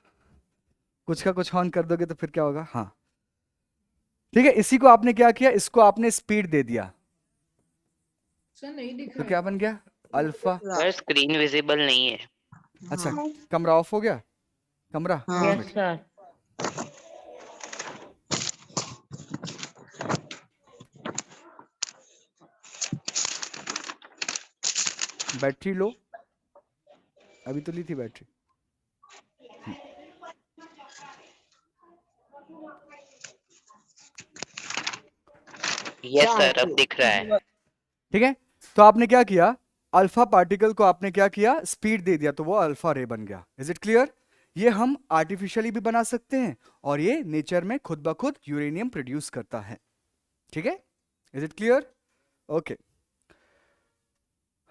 कुछ का कुछ ऑन कर दोगे तो फिर क्या होगा? हाँ ठीक है, इसी को आपने क्या किया, इसको आपने स्पीड दे दिया, तो क्या बन गया? अल्फा। सर स्क्रीन विजिबल नहीं है। अच्छा, कमरा ऑफ हो गया, कमरा। हाँ। एक Yes, minute. sir. Battery low, अभी तो ली थी बैटरी। यस सर अब दिख रहा है। ठीक है, तो आपने क्या किया, अल्फा पार्टिकल को आपने क्या किया, स्पीड दे दिया, तो वो अल्फा रे बन गया। Is it clear? ये हम आर्टिफिशियली भी बना सकते हैं और ये नेचर में खुद ब खुद यूरेनियम प्रोड्यूस करता है। ठीक है, is it clear? Okay.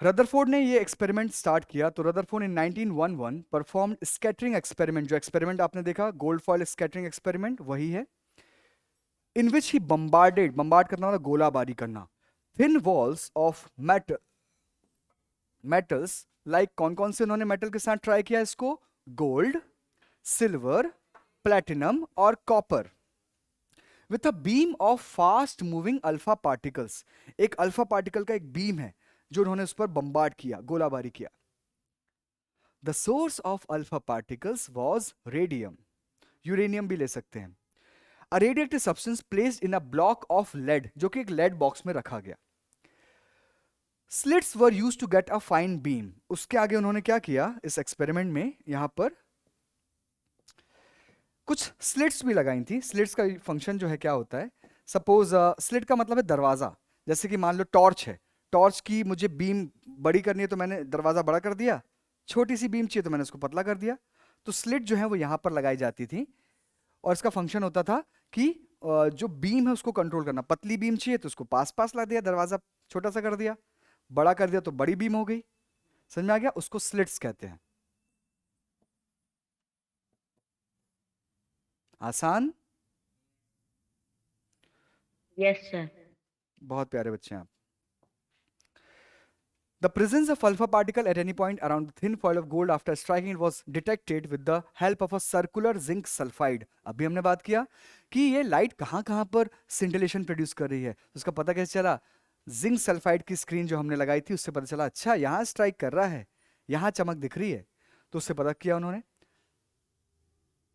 Rutherford ने ये एक्सपेरिमेंट स्टार्ट किया, तो रदरफोर्ड इन 1911 परफॉर्म्ड स्कैटरिंग एक्सपेरिमेंट। जो एक्सपेरिमेंट आपने देखा गोल्ड फॉयल स्कैटरिंग एक्सपेरिमेंट, वही है, इन विच ही बम्बार्ड करना मतलब गोलाबारी करना, thin walls of metals, like कौन कौन से उन्होंने मेटल के साथ ट्राई किया इसको? गोल्ड, सिल्वर, प्लैटिनम और copper, with a beam of fast moving alpha particles. एक अल्फा पार्टिकल का एक बीम है जो उन्होंने उस पर बम्बार्ड किया, गोलाबारी किया। The source of alpha particles was radium, uranium भी ले सकते हैं। A radiative substance placed in a block of lead, जो कि एक लेड बॉक्स में रखा गया। Slits were used to get a fine beam. उसके आगे उन्होंने क्या किया इस एक्सपेरिमेंट में, यहां पर कुछ स्लिट्स भी लगाई थी। स्लिट्स का फंक्शन जो है क्या होता है, सपोज स्लिट का मतलब है दरवाजा। जैसे कि मान लो टॉर्च है, टॉर्च की मुझे बीम बड़ी करनी है तो मैंने दरवाजा बड़ा कर दिया, छोटी सी बीम चाहिए तो मैंने उसको पतला कर दिया। तो स्लिट जो है वो यहां पर लगाई जाती थी और इसका फंक्शन होता था कि जो बीम है उसको कंट्रोल करना। पतली बीम चाहिए तो उसको पास पास ला दिया, दरवाजा छोटा सा कर दिया, बड़ा कर दिया तो बड़ी बीम हो गई। समझ में आ गया? उसको स्लिट्स कहते हैं। आसान? Yes, sir. बहुत प्यारे बच्चे हैं आप। The presence of alpha particle at any point around the thin foil of gold after striking it was detected with the help of a circular zinc sulfide. अभी हमने बात किया कि ये लाइट कहाँ पर सिंटिलेशन प्रोड्यूस कर रही है, उसका पता कैसे चला? जिंक सल्फाइड की स्क्रीन जो हमने लगाई थी उससे पता चला, अच्छा यहाँ स्ट्राइक कर रहा है, यहाँ चमक दिख रही है, तो उससे पता किया उन्होंने।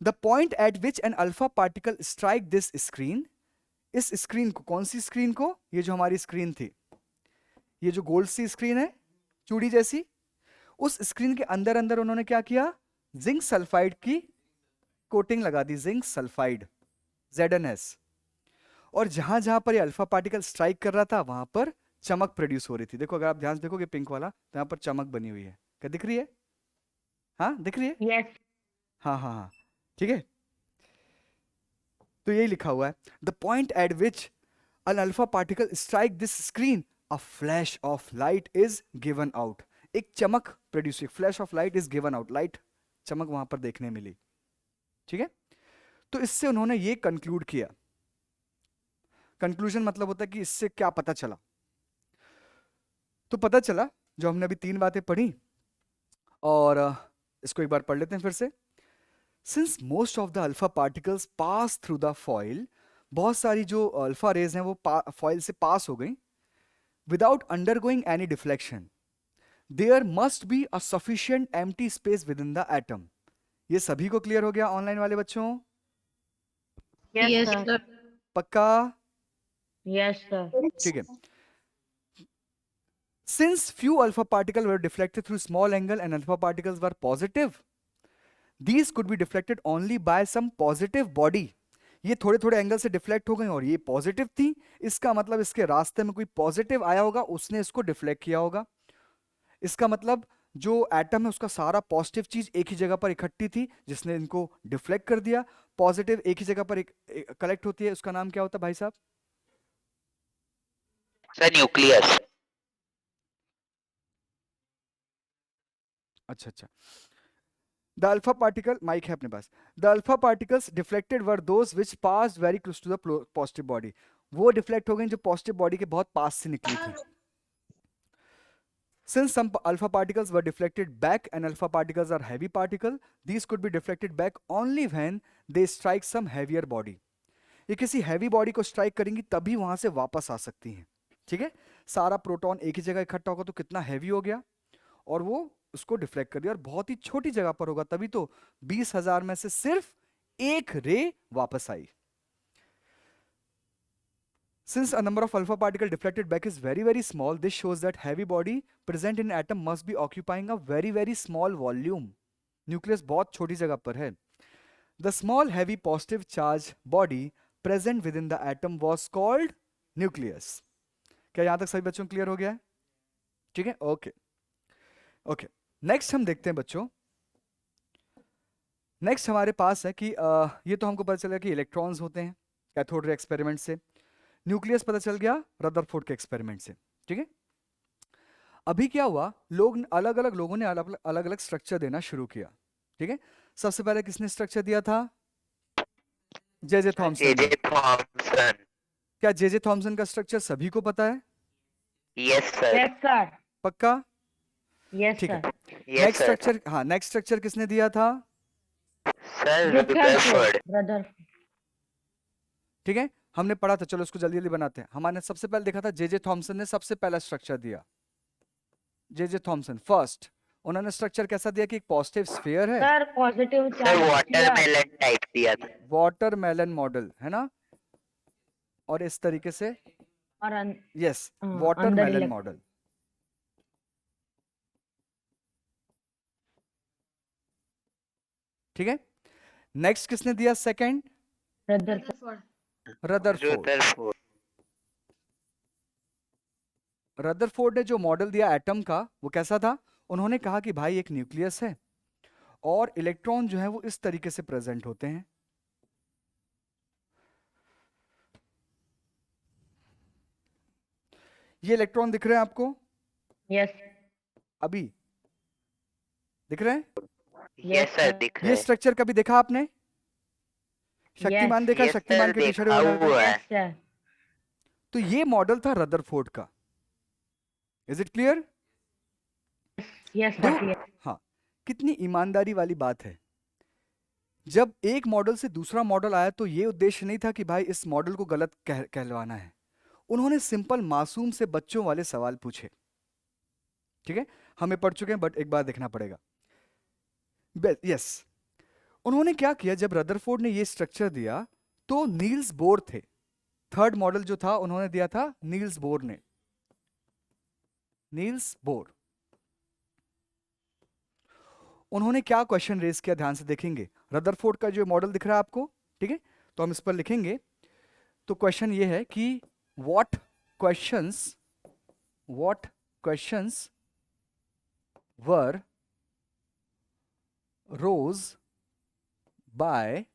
The point eight which N alpha particle strike this screen, इस स्क्रीन को, कौन सी स्क्रीन को? ये जो हमारी स्क्रीन थी, ये जो गोल्ड सी स्क्रीन है चूड़ी जैसी, उस स्क्रीन के अंदर अंदर उन्होंने क्या किया, जिंक सल्फाइड की कोटिंग लगा दी, जिंक सल्फाइड ZnS। और जहां जहां पर ये अल्फा पार्टिकल स्ट्राइक कर रहा था वहां पर चमक प्रोड्यूस हो रही थी। देखो अगर आप ध्यान से देखोगे पिंक वाला, तो यहां पर चमक बनी हुई है, क्या दिख रही है? हाँ दिख रही है? Yes. हाँ हाँ हाँ, ठीक है। तो यही लिखा हुआ है, the point eight which an alpha particle strike this screen, a flash of light is given out। एक चमक प्रोड्यूस, एक flash of light is given out, light चमक वहां पर देखने मिली। ठीक है, तो इससे उन्होंने ये कंक्लूड किया। कंक्लूजन मतलब होता है कि इससे क्या पता चला, तो पता चला जो हमने अभी 3 बातें पढ़ी, और इसको एक बार पढ़ लेते हैं फिर से। Since most of the alpha particles pass through the foil, बहुत सारी जो अल्फा रेज हैं वो फॉइल से पास हो गई, without undergoing any deflection, there must be a sufficient empty space within the atom. ये सभी को क्लियर हो गया ऑनलाइन वाले बच्चों? Yes, sir. पक्का? Yes, sir. ठीक है। Since few alpha particles were deflected through small angle and alpha particles were positive, these could be deflected only by some positive body। ये थोड़े थोड़े एंगल से डिफ्लेक्ट हो गई और ये पॉजिटिव थी, इसका मतलब इसके रास्ते में कोई पॉजिटिव आया होगा, उसने इसको डिफ्लेक्ट किया होगा। इसका मतलब जो एटम है उसका सारा पॉजिटिव चीज एक ही जगह पर इकट्ठी थी जिसने इनको डिफ्लेक्ट कर दिया। पॉजिटिव एक ही जगह पर कलेक्ट होती है, उसका नाम क्या होता है भाई साहब? Sir nucleus. अच्छा अच्छा, द अल्फा पार्टिकल, माइक है अपने पास, the alpha particles deflected were those which passed very close to the positive body. वो डिफ्लेक्ट हो गई जो पॉजिटिव बॉडी के बहुत पास से निकली थी। Since some alpha particles were deflected back and alpha particles are heavy particle, these could be deflected back only when they strike some heavier body. ये किसी हैवी बॉडी को स्ट्राइक करेंगी तभी वहां से वापस आ सकती हैं. ठीक है, सारा प्रोटॉन एक ही जगह इकट्ठा होगा तो कितना हैवी हो गया और वो उसको डिफ्लेक्ट कर दिया, और बहुत ही छोटी जगह पर होगा तभी तो 20,000 में से सिर्फ एक रे वापस आई. Since a number of alpha particle deflected back is very very small, this shows that heavy body present in atom must be occupying a very very small volume. Nucleus बहुत छोटी जगह पर है. The small heavy positive charge body present within the atom was called nucleus. क्या यहां तक सभी बच्चों क्लियर हो गया है? ठीक है, ओके ओके. नेक्स्ट हम देखते हैं बच्चों, नेक्स्ट हमारे पास है कि ये तो हमको पता चला कि इलेक्ट्रॉन्स होते हैं कैथोड रे एक्सपेरिमेंट से. न्यूक्लियस पता चल गया रदरफोर्ड के एक्सपेरिमेंट से. ठीक है, अभी क्या हुआ, लोग अलग अलग लोगों ने अलग अलग स्ट्रक्चर देना शुरू किया. ठीक है, सबसे पहले किसने स्ट्रक्चर दिया था? J Thomson. J Thomson. क्या जे थॉमसन का स्ट्रक्चर सभी को पता है? Yes sir. Yes sir. पक्का? यस ठीक है. Sir. Yes next sir. Structure, हाँ नेक्स्ट स्ट्रक्चर किसने दिया था? Sir Rutherford. ब्रदर. ठीक है, हमने पढ़ा था, चलो इसको जल्दी जल्दी बनाते हैं. हमारे सबसे पहले देखा था जे थॉमसन ने सबसे पहला स्ट्रक्चर दिया. जे थॉमसन फर्स्ट, उन्होंने स्ट्रक्चर कैसा दिया कि एक पॉजिटिव स्फीयर है. Sir positive sir charge. Watermelon type दिया था. वाटरमेलन मॉडल है ना, और इस तरीके से और यस अंदर वाटरमेलन इलेक्ट- मॉडल. ठीक है, नेक्स्ट किसने दिया second? Rutherford. Rutherford. Rutherford. Rutherford ने जो मॉडल दिया एटम का वो कैसा था? उन्होंने कहा कि भाई एक न्यूक्लियस है और इलेक्ट्रॉन जो है वो इस तरीके से प्रेजेंट होते हैं. ये इलेक्ट्रॉन दिख रहे हैं आपको यस. अभी? दिख रहे हैं? यस सर दिख रहा ये है. स्ट्रक्चर कभी देखा आपने? शक्तिमान देखा? Yes, शक्तिमान sir, के टी-शर्ट देखा वाला? हुआ है. Yes sir. तो ये मॉडल था रदरफोर्ड का. Is it clear? Yes sir. हाँ, कितनी ईमानदारी वाली बात है. जब एक मॉडल से दूसरा मॉडल आया तो ये उद्देश्य नहीं था कि भाई इस मॉडल को गलत कहलवाना है. उन्होंने सिंपल मासूम से बच्चों वाले सवाल पूछे. ठीक है, हमें पढ़ चुके हैं बट एक बार देखना पड़ेगा. यस, उन्होंने क्या किया, जब रदरफोर्ड ने ये स्ट्रक्चर दिया तो नील्स बोर थे. थर्ड मॉडल जो था उन्होंने दिया था नील्स बोर ने. नील्स बोर, उन्होंने क्या क्वेश्चन रेज किया, ध्यान से देखेंगे. रदरफोर्ड का जो मॉडल दिख रहा है आपको, ठीक है, तो हम इस पर लिखेंगे. तो क्वेश्चन ये है कि what questions were rose by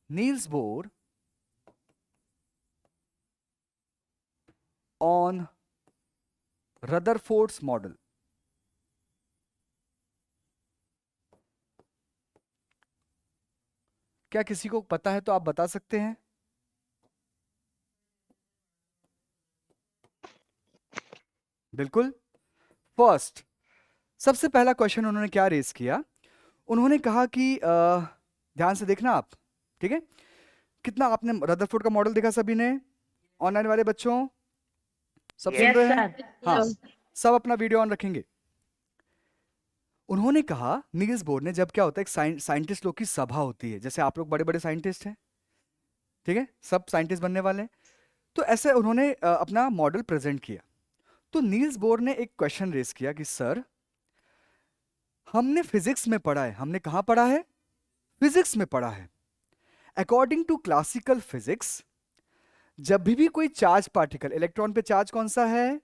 Niels Bohr on Rutherford's model. क्या किसी को पता है तो आप बता सकते हैं? बिल्कुल. फर्स्ट, सबसे पहला क्वेश्चन उन्होंने क्या रेज किया? उन्होंने कहा कि ध्यान से देखना आप, ठीक है, कितना आपने रदरफोर्ड का मॉडल देखा सभी ने? ऑनलाइन वाले बच्चों सब सुन यस रहे हैं? सर. हाँ, सब अपना वीडियो ऑन रखेंगे. उन्होंने कहा नील्स बोर ने, जब क्या होता है एक साइंटिस्ट लोग की सभा होती है, जैसे आप लोग बड़े बड़े साइंटिस्ट हैं, ठीक है, सब साइंटिस्ट बनने वाले हैं, तो ऐसे उन्होंने अपना मॉडल प्रेजेंट किया. तो नील्स बोर ने एक क्वेश्चन रेज किया कि सर, हमने फिजिक्स में पढ़ा है. हमने कहाँ पढ़ा है? फिजिक्स में पढ़ा है. अकॉर्डिंग टू क्लासिकल फिजिक्स, जब भी कोई चार्ज पार्टिकल, इलेक्ट्रॉन पे चार्ज कौन सा है?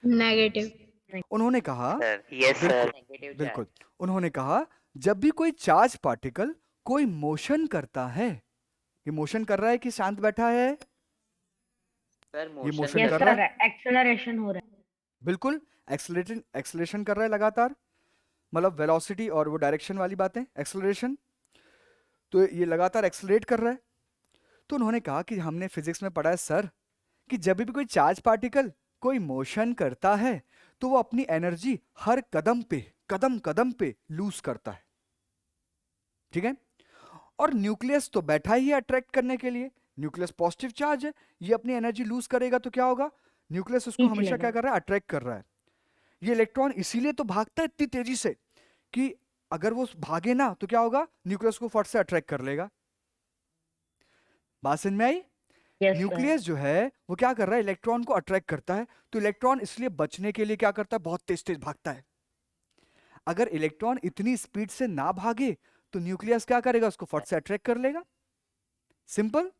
नेगेटिव. उन्होंने कहा सर यस सर. बिल्कुल, उन्होंने कहा जब भी कोई चार्ज पार्टिकल कोई मोशन करता है, ये मोशन कर रहा है कि शांत बैठा है? सर ये मोशन मोशन यस कर रहा सर. है. एक्सेलरेशन हो रहा है. बिल्कुल, एक्सेलरेशन कर रहा है लगातार, मतलब वेलोसिटी और वो डायरेक्शन वाली बातें, एक्सेलरेशन. तो ये लगातार एक्सेलरेट कर रहा है. तो उन्होंने कहा कि हमने फिजिक्स में पढ़ा है सर कि जब भी कोई चार्ज पार्टिकल कोई मोशन करता है तो वो अपनी एनर्जी हर कदम कदम पे लूज करता है, ठीक है। और न्यूक्लियस तो बैठा ही है अट्रैक्ट करने के लिए, न्यूक्लियस पॉजिटिव चार्ज है, ये अपनी एनर्जी लूज करेगा तो क्या होगा, न्यूक्लियस उसको खींच हमेशा लेगा। क्या कर रहा है, अट्रैक्ट कर रहा है। ये इलेक्ट्रॉन इसीलिए तो भागता है इतनी तेजी से कि अगर वो भागे ना तो क्या होगा, न्यूक्लियस को फट से अट्रैक्ट कर लेगा। बात समझ में आई? Yes, sir. न्यूक्लियस जो है वो क्या कर रहा है, इलेक्ट्रॉन को अट्रैक्ट करता है, तो इलेक्ट्रॉन इसलिए बचने के लिए क्या करता है, बहुत तेज तेज भागता है। अगर इलेक्ट्रॉन इतनी स्पीड से ना भागे तो न्यूक्लियस क्या करेगा, उसको फट से अट्रैक्ट कर लेगा। सिंपल।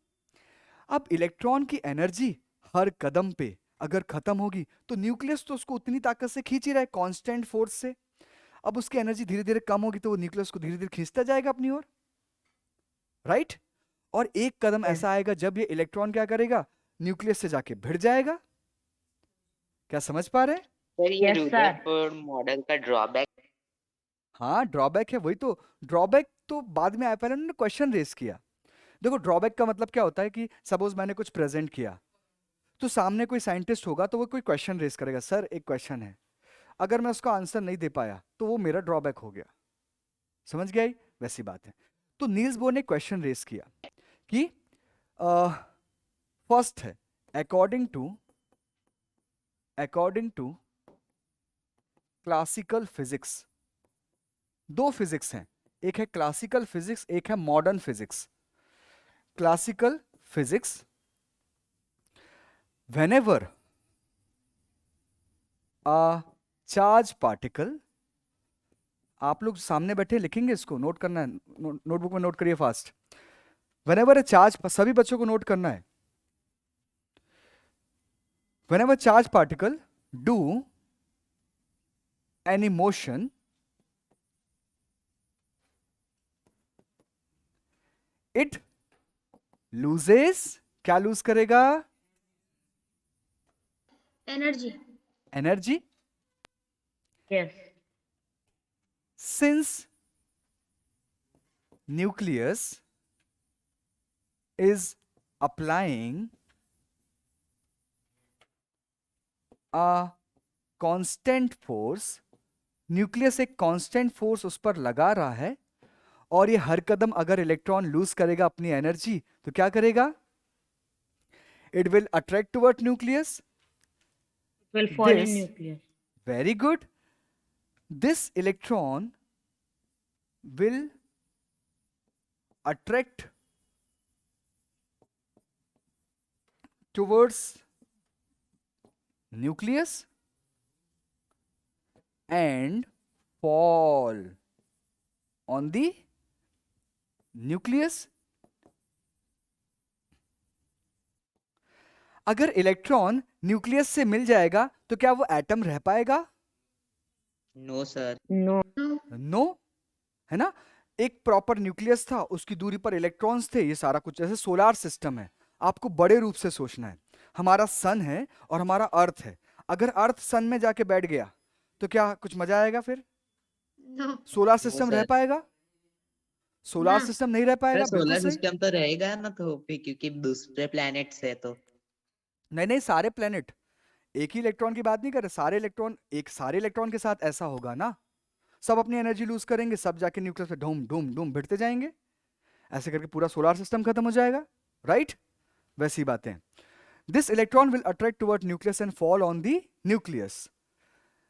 अब इलेक्ट्रॉन की एनर्जी हर कदम पे अगर खत्म होगी तो न्यूक्लियस तो उसको उतनी ताकत से खींच ही रहा है, कांस्टेंट फोर्स से। अब उसकी एनर्जी धीरे धीरे कम होगी तो वो न्यूक्लियस को धीरे धीरे खींचता जाएगा अपनी ओर, राइट। और एक कदम ऐसा आएगा जब ये इलेक्ट्रॉन क्या करेगा, न्यूक्लियस से जाके भिड़ जाएगा। क्या समझ पा रहे हैं? सर ये Yes, sir. रदरफोर्ड मॉडल का ड्रॉबैक हाँ, ड्रॉबैक है, वही तो। ड्रॉबैक तो बाद में आया, पहले उन्होंने क्वेश्चन रेस किया। देखो ड्रॉबैक का मतलब क्या होता है कि सपोज मैंने कुछ प्रेजेंट किया तो सामने कोई साइंटिस्ट होगा तो वो कोई क्वेश्चन रेस करेगा, सर एक क्वेश्चन है, अगर मैं उसका आंसर नहीं दे पाया तो वो मेरा ड्रॉबैक हो गया। समझ गया? वैसी बात है। तो नील्स बोर ने क्वेश्चन रेस किया कि फर्स्ट है अकॉर्डिंग टू क्लासिकल फिजिक्स। दो फिजिक्स हैं, एक है क्लासिकल फिजिक्स, एक है modern physics. Classical physics, whenever a charge particle, आप लोग सामने बैठे लिखेंगे, इसको नोट करना है, नोटबुक में नोट करिए फास्ट। whenever a charge, सभी बच्चों को नोट करना है, whenever charge particle do any motion, it loses, क्या लूज करेगा, energy. Energy. Yes. Since nucleus is applying a constant force, nucleus एक कांस्टेंट फोर्स उस पर लगा रहा है, और ये हर कदम अगर इलेक्ट्रॉन लूज करेगा अपनी एनर्जी तो क्या करेगा, it will attract toward nucleus. Will fall in This- nucleus. Very good. This electron will attract towards nucleus and fall on the nucleus. अगर इलेक्ट्रॉन न्यूक्लियस से मिल जाएगा तो क्या वो एटम रह पाएगा? No sir. No. नो, है ना। एक प्रॉपर न्यूक्लियस था, उसकी दूरी पर इलेक्ट्रॉन्स थे, ये सारा कुछ। जैसे सोलार सिस्टम है, आपको बड़े रूप से सोचना है। हमारा सन है और हमारा अर्थ है, अगर अर्थ सन में जाके बैठ गया तो क्या कुछ मजा आएगा फिर? नो। सोलार सिस्टम रह सर। पाएगा? सोलार ना। सिस्टम नहीं रह पाएगा, बिल्कुल सोलर सही। सिस्टम तो रहेगा ना, तो फिर क्योंकि दूसरे प्लैनेट्स है तो। नहीं नहीं, सारे प्लेनेट, एक ही इलेक्ट्रॉन की बात नहीं कर रहे, सारे इलेक्ट्रॉन, एक सारे इलेक्ट्रॉन के साथ ऐसा होगा ना, सब अपनी एनर्जी लूज करेंगे, सब जाके न्यूक्लियस पे ढूम ढूम ढूम भिड़ते जाएंगे, ऐसे करके पूरा सोलार सिस्टम खत्म हो जाएगा, राइट। वैसी बातें। This electron will attract toward nucleus and fall on the nucleus.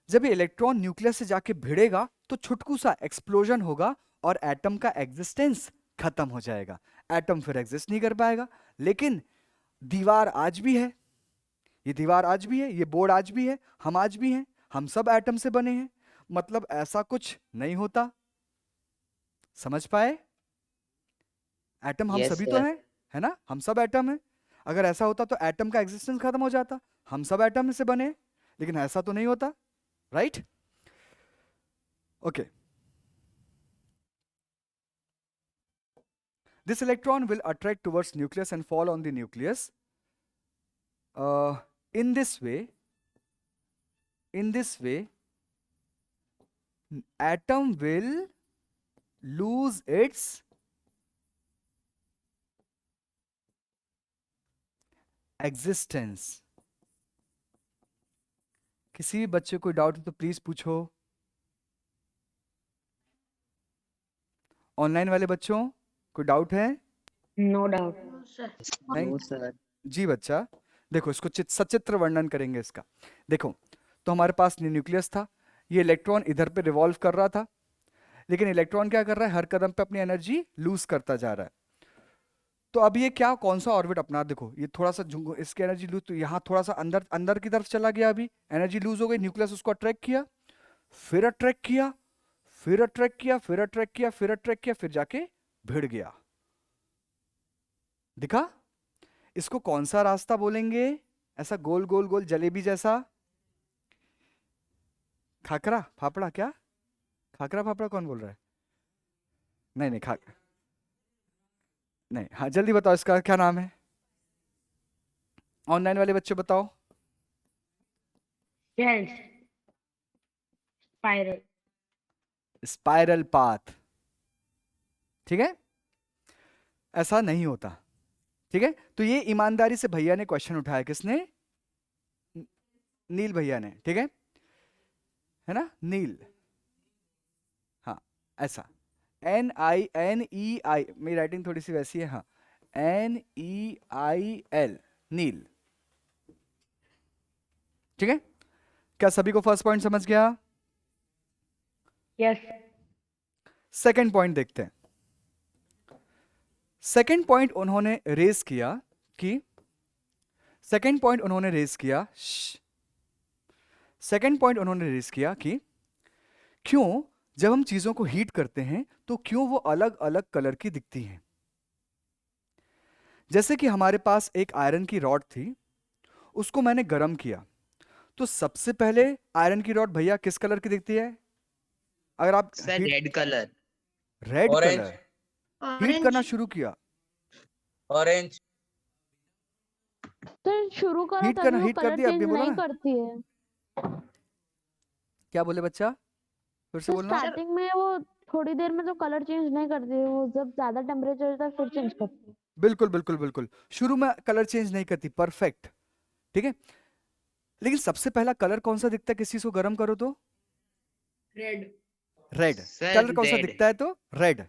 जब ये इलेक्ट्रॉन न्यूक्लियस से जाके भिड़ेगा तो छुटकू सा एक्सप्लोजन होगा और एटम का एग्जिस्टेंस खत्म हो जाएगा, एटम फिर एग्जिस्ट नहीं कर पाएगा। लेकिन दीवार आज भी है, ये दीवार आज भी है, ये बोर्ड आज भी है, हम आज भी हैं, हम सब एटम से बने हैं, मतलब ऐसा कुछ नहीं होता। समझ पाए? एटम हम Yes, सभी तो sir. हैं, है ना, हम सब एटम हैं। अगर ऐसा होता तो एटम का एग्जिस्टेंस खत्म हो जाता, हम सब एटम से बने हैं, लेकिन ऐसा तो नहीं होता, right. Okay, this electron will attract towards nucleus and fall on the nucleus. In this way, atom will lose its existence. किसी भी बच्चे को डाउट हो तो प्लीज पूछो। ऑनलाइन वाले बच्चों कोई डाउट है? No doubt. थैंक जी बच्चा। देखो इसको सचित्र वर्णन करेंगे इसका। देखो तो हमारे पास न्यूक्लियस था, ये इलेक्ट्रॉन इधर पे रिवॉल्व कर रहा था, लेकिन इलेक्ट्रॉन क्या कर रहा है, हर कदम पे अपनी एनर्जी लूज करता जा रहा है। तो अब ये क्या कौन सा ऑर्बिट अपना, देखो ये थोड़ा सा इसकी एनर्जी लूज, तो यहाँ थोड़ा सा अंदर अंदर की तरफ चला गया, अभी एनर्जी लूज हो गई, न्यूक्लियस उसको अट्रैक्ट किया, फिर अट्रैक्ट किया, फिर अट्रैक्ट किया, फिर अट्रैक्ट किया, फिर अट्रैक्ट किया, फिर जाके भिड़ गया। दिखा? इसको कौन सा रास्ता बोलेंगे? ऐसा गोल गोल गोल जलेबी जैसा, खाकरा फाफड़ा? क्या खाकरा फाफड़ा कौन बोल रहा है? नहीं नहीं नहीं, हाँ जल्दी बताओ इसका क्या नाम है? ऑनलाइन वाले बच्चे बताओ। Yes. Spiral. Spiral path. ठीक है, ऐसा नहीं होता। ठीक है, तो ये ईमानदारी से भैया ने क्वेश्चन उठाया, किसने? नील भैया ने। ठीक है ना, नील। हाँ ऐसा NINEI, मेरी राइटिंग थोड़ी सी वैसी है, हाँ NEIL, नील। ठीक है, क्या सभी को फर्स्ट पॉइंट समझ गया? Yes. सेकंड पॉइंट देखते हैं। सेकंड पॉइंट उन्होंने रेज किया कि सेकंड पॉइंट उन्होंने रेज किया कि क्यों जब हम चीजों को हीट करते हैं तो क्यों वो अलग अलग कलर की दिखती हैं। जैसे कि हमारे पास एक आयरन की रॉड थी, उसको मैंने गर्म किया, तो सबसे पहले आयरन की रॉड भैया किस कलर की दिखती है? अगर आप sir red colour. Red Orange. Colour heat करना शुरू किया, ऑरेंज। तो शुरू करो हीट तभी करना वो हीट कर कलर दिया, चेंज अभी बोला नहीं ना? करती है। क्या बोले बच्चा, फिर से तो बोलना। स्टार्टिंग में वो थोड़ी देर में तो कलर चेंज नहीं करती है, वो जब ज्यादा टेम्परेचर होता है फिर चेंज करती है। बिल्कुल बिल्कुल बिल्कुल, शुरू में कलर चेंज नहीं करती, परफेक्ट। ठीक है, लेकिन सबसे पहला कलर कौन सा दिखता है किसी को गर्म करो तो? Red. रेड। सर कलर कौन सा रेड। दिखता है तो? रेड।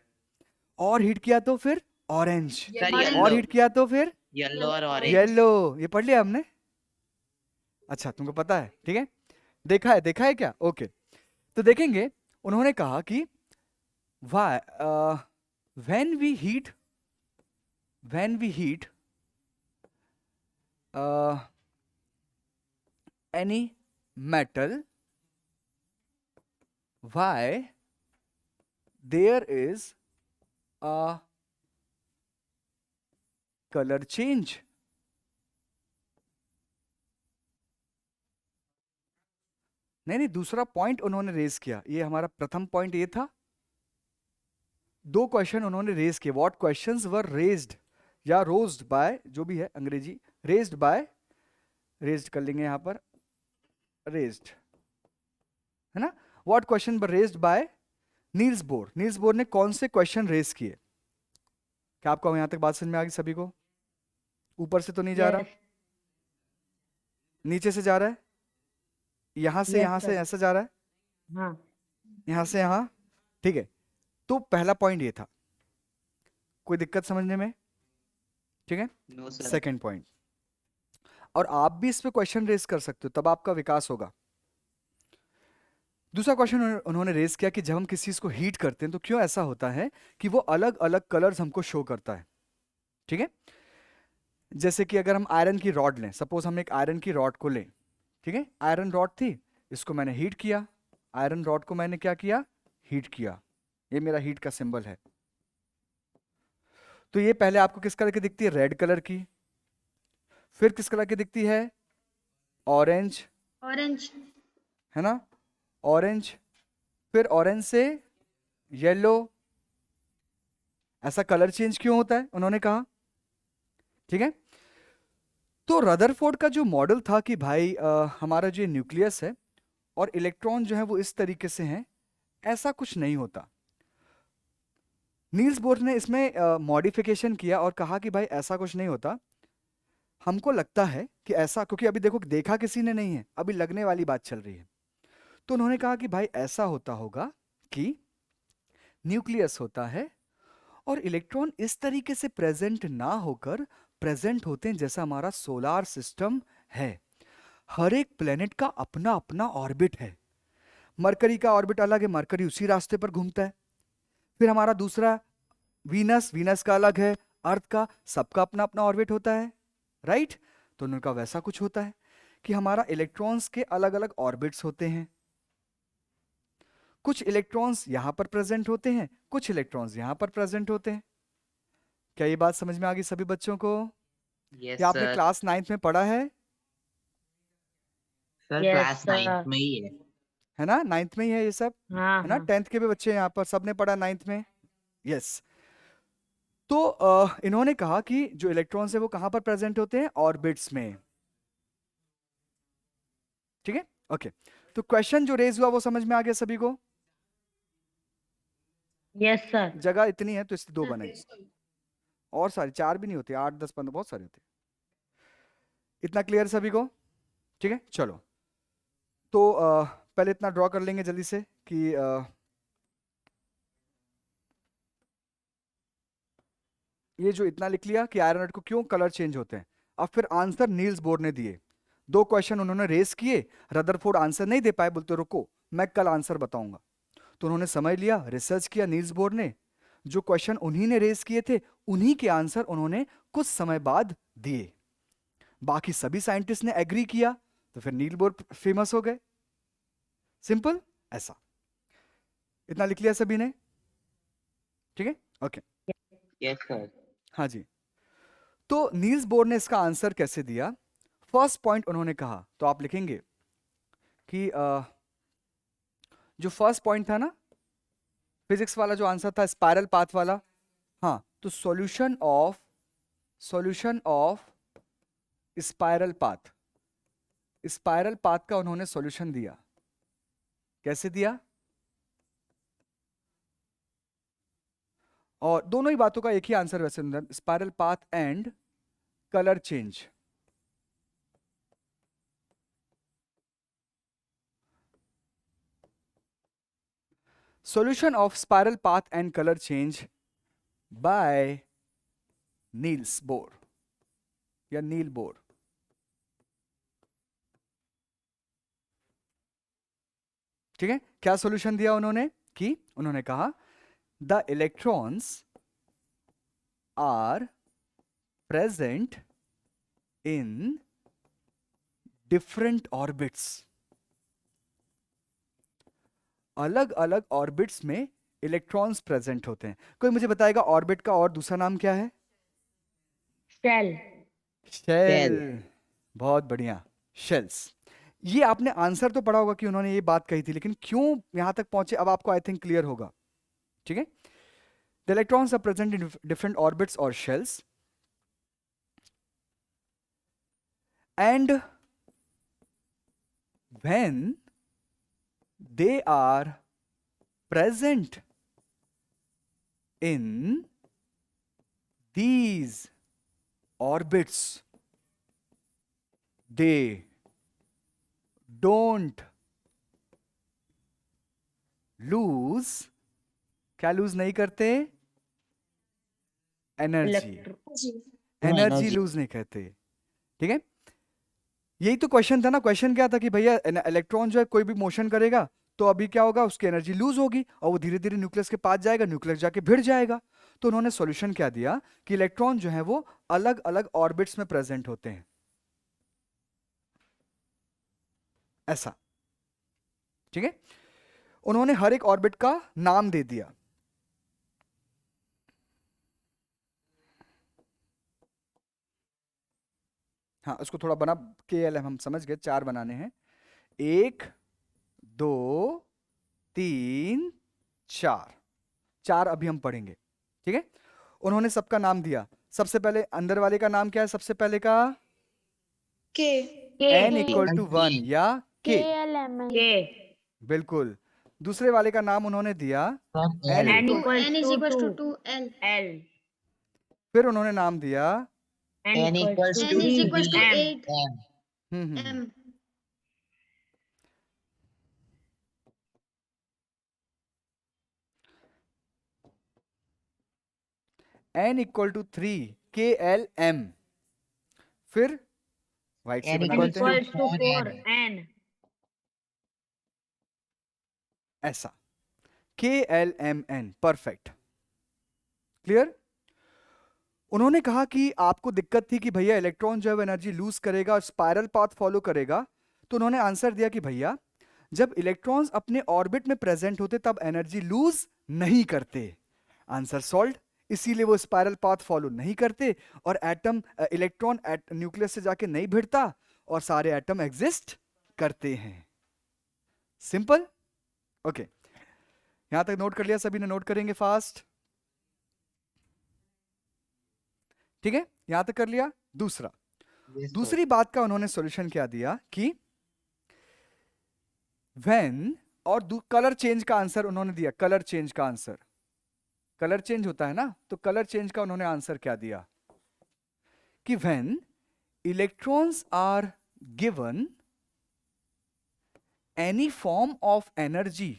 और हीट किया तो फिर ऑरेंज, सर और येलो। हीट किया तो फिर येलो और ऑरेंज। येलो। ये पढ़ लिया हमने? अच्छा तुमको पता है, ठीक है, देखा है क्या? ओके, तो देखेंगे उन्होंने कहा कि why when we heat any metal, why there is a color change? नहीं, दूसरा पॉइंट उन्होंने रेज किया, ये हमारा प्रथम पॉइंट ये था। दो क्वेश्चन उन्होंने रेज किए। व्हाट क्वेश्चंस वर रेज्ड या रोज्ड बाय, जो भी है अंग्रेजी, रेज्ड बाय, रेज्ड कर लेंगे यहां पर, रेज्ड है ना। What question were raised bye Niels bore. Niels Bohr ने कौन से क्वेश्चन रेज किए? क्या आपको यहां तक बात समझ में आ गई सभी को? ऊपर से तो नहीं जा रहा, Yes. नीचे से जा रहा है, यहां से Yes, यहां से sir. ऐसा जा रहा है, हाँ. यहां से यहां। ठीक है, तो पहला पॉइंट ये था, कोई दिक्कत समझने में? ठीक है, नो सर। सेकंड पॉइंट, और आप भी इस पे क्वेश्चन रेज कर सकते हो, तब आपका विकास होगा। दूसरा क्वेश्चन उन्होंने रेज किया कि जब हम किसी चीज को हीट करते हैं तो क्यों ऐसा होता है कि वो अलग अलग कलर्स हमको शो करता है। ठीक है, जैसे कि अगर हम आयरन की रॉड लें, सपोज हम एक आयरन की रॉड को लें, ठीक है, आयरन रॉड थी, इसको मैंने हीट किया, आयरन रॉड को मैंने क्या किया? हीट किया, ये मेरा हीट का सिंबल है। तो ये पहले आपको किस कलर की दिखती है? रेड कलर की। फिर किस कलर की दिखती है? Orange, orange. है ना, ऑरेंज। फिर ऑरेंज से येलो। ऐसा कलर चेंज क्यों होता है उन्होंने कहा। ठीक है, तो रदरफोर्ड का जो मॉडल था कि भाई हमारा जो न्यूक्लियस है और इलेक्ट्रॉन जो है वो इस तरीके से हैं, ऐसा कुछ नहीं होता। नील्स बोर ने इसमें मॉडिफिकेशन किया और कहा कि भाई ऐसा कुछ नहीं होता, हमको लगता है कि ऐसा, क्योंकि अभी देखो देखा किसी ने नहीं है, अभी लगने वाली बात चल रही है, तो उन्होंने कहा कि भाई ऐसा होता होगा कि न्यूक्लियस होता है और इलेक्ट्रॉन इस तरीके से प्रेजेंट ना होकर प्रेजेंट होते हैं जैसा हमारा सोलार सिस्टम है। हर एक प्लेनेट का अपना अपना ऑर्बिट है। मरकरी का ऑर्बिट अलग है, मरकरी उसी रास्ते पर घूमता है। फिर हमारा दूसरा वीनस, वीनस का अलग है, अर्थ का, सबका अपना अपना ऑर्बिट होता है, राइट। तो उनका वैसा कुछ होता है कि हमारा इलेक्ट्रॉन्स के अलग अलग ऑर्बिट्स होते हैं। कुछ इलेक्ट्रॉन्स यहां पर प्रेजेंट होते हैं, कुछ इलेक्ट्रॉन्स यहां पर प्रेजेंट होते हैं। क्या ये बात समझ में आ गई सभी बच्चों को? यस ये आपने सर। क्लास 9th में पढ़ा है sir Yes, class sir. 9th में ही है। ना? 9th में ही है ये सब, हाँ है ना? हाँ 10th के भी बच्चे यहाँ पर सबने पढ़ा 9th में। यस। तो इन्होंने कहा कि जो इलेक्ट्रॉन्स है वो कहां पर प्रेजेंट होते हैं? ऑर्बिट्स में। ठीक है, ओके। तो क्वेश्चन जो रेज हुआ वो समझ में आ गया सभी को? Yes sir. जगह इतनी है तो इसलिए 2 बनेगी, और सारे 4 भी नहीं होते, 8 10 15 बहुत सारे होते। इतना क्लियर सभी को? ठीक है, चलो। तो पहले इतना ड्रॉ कर लेंगे जल्दी से कि ये जो इतना लिख लिया कि आयरन को क्यों कलर चेंज होते हैं। अब फिर आंसर नील्स बोर ने दिए, 2 क्वेश्चन उन्होंने रेस किए। रदरफोर्ड आंसर नहीं दे पाए, बोलते रुको मैं कल आंसर बताऊंगा। तो उन्होंने समझ लिया, रिसर्च किया नील्स बोर ने, जो क्वेश्चन उन्हीं ने रेस किए थे उन्हीं के आंसर उन्होंने कुछ समय बाद दिए। बाकी सभी साइंटिस्ट ने एग्री किया, तो फिर नील बोर फेमस हो गए। सिंपल ऐसा। इतना लिख लिया सभी ने? ठीक है, ओके। Yes sir. हाँ जी। तो नील्स बोर ने इसका आंसर कैसे दिया? फर्स्ट पॉइंट उन्होंने कहा, तो आप लिखेंगे कि जो फर्स्ट पॉइंट था ना फिजिक्स वाला, जो आंसर था स्पाइरल पाथ वाला, हाँ, तो solution of spiral path, spiral path का उन्होंने सॉल्यूशन दिया। कैसे दिया? और दोनों ही बातों का एक ही आंसर वैसे, spiral path and colour change. Solution of spiral path and color change by Niels Bohr या नील बोर। ठीक है, क्या सॉल्यूशन दिया उन्होंने? कि उन्होंने कहा the electrons are present in different orbits. अलग अलग ऑर्बिट्स में इलेक्ट्रॉन्स प्रेजेंट होते हैं। कोई मुझे बताएगा ऑर्बिट का और दूसरा नाम क्या है? शेल। शेल। बहुत बढ़िया, शेल्स। ये आपने आंसर तो पढ़ा होगा कि उन्होंने ये बात कही थी, लेकिन क्यों यहां तक पहुंचे अब आपको आई थिंक क्लियर होगा। ठीक है, the electrons are present in different orbits और shells and when they are present in these orbits, they don't lose, क्या लूज नहीं करते? एनर्जी। जी एनर्जी लूज नहीं करते। ठीक है, यही तो क्वेश्चन था ना। क्वेश्चन क्या था कि भैया इलेक्ट्रॉन जो है कोई भी मोशन करेगा तो अभी क्या होगा, उसकी एनर्जी लूज होगी और वो धीरे धीरे न्यूक्लियस के पास जाएगा, न्यूक्लियस जाके भिड़ जाएगा। तो उन्होंने सॉल्यूशन क्या दिया कि इलेक्ट्रॉन जो है वो अलग अलग ऑर्बिट्स में प्रेजेंट होते हैं, ऐसा। ठीक है, उन्होंने हर एक ऑर्बिट का नाम दे दिया। हाँ, उसको थोड़ा बना KLM हम समझ गए, 4 बनाने हैं। 1 2 3 4, 4 अभी हम पढ़ेंगे। ठीक है, उन्होंने सबका नाम दिया। सबसे पहले अंदर वाले का नाम क्या है? सबसे पहले का के n इक्वल टू 1 या k। KLMN। के। बिल्कुल। दूसरे वाले का नाम उन्होंने दिया N n। Equal n is equals to to 2l L. फिर उन्होंने नाम दिया N equals N is equals to M. 8 hmm m. n equal to 3 K L M, फिर वाइट से N बना N देते हैं equals to 4N. ऐसा, K L M N, perfect, clear. उन्होंने कहा कि आपको दिक्कत थी कि भैया इलेक्ट्रॉन जो है एनर्जी लूज करेगा और स्पाइरल पाथ फॉलो करेगा, तो उन्होंने आंसर दिया कि भैया जब इलेक्ट्रॉन्स अपने ऑर्बिट में प्रेजेंट होते तब एनर्जी लूज नहीं करते। आंसर सॉल्व, इसीलिए वो स्पाइरल पाथ फॉलो नहीं करते और एटम इलेक्ट्रॉन न्यूक्लियस से जाके नहीं भिड़ता और सारे एटम एग्जिस्ट करते हैं। सिंपल, ओके, यहां तक नोट कर लिया सभी ने? नोट करेंगे फास्ट, ठीक है, यहां तक कर लिया। दूसरा, दूसरी बात का उन्होंने सॉल्यूशन क्या दिया कि व्हेन, और कलर चेंज का आंसर उन्होंने दिया, कलर चेंज का आंसर, कलर चेंज होता है ना, तो कलर चेंज का उन्होंने आंसर क्या दिया कि when electrons are given any form of energy,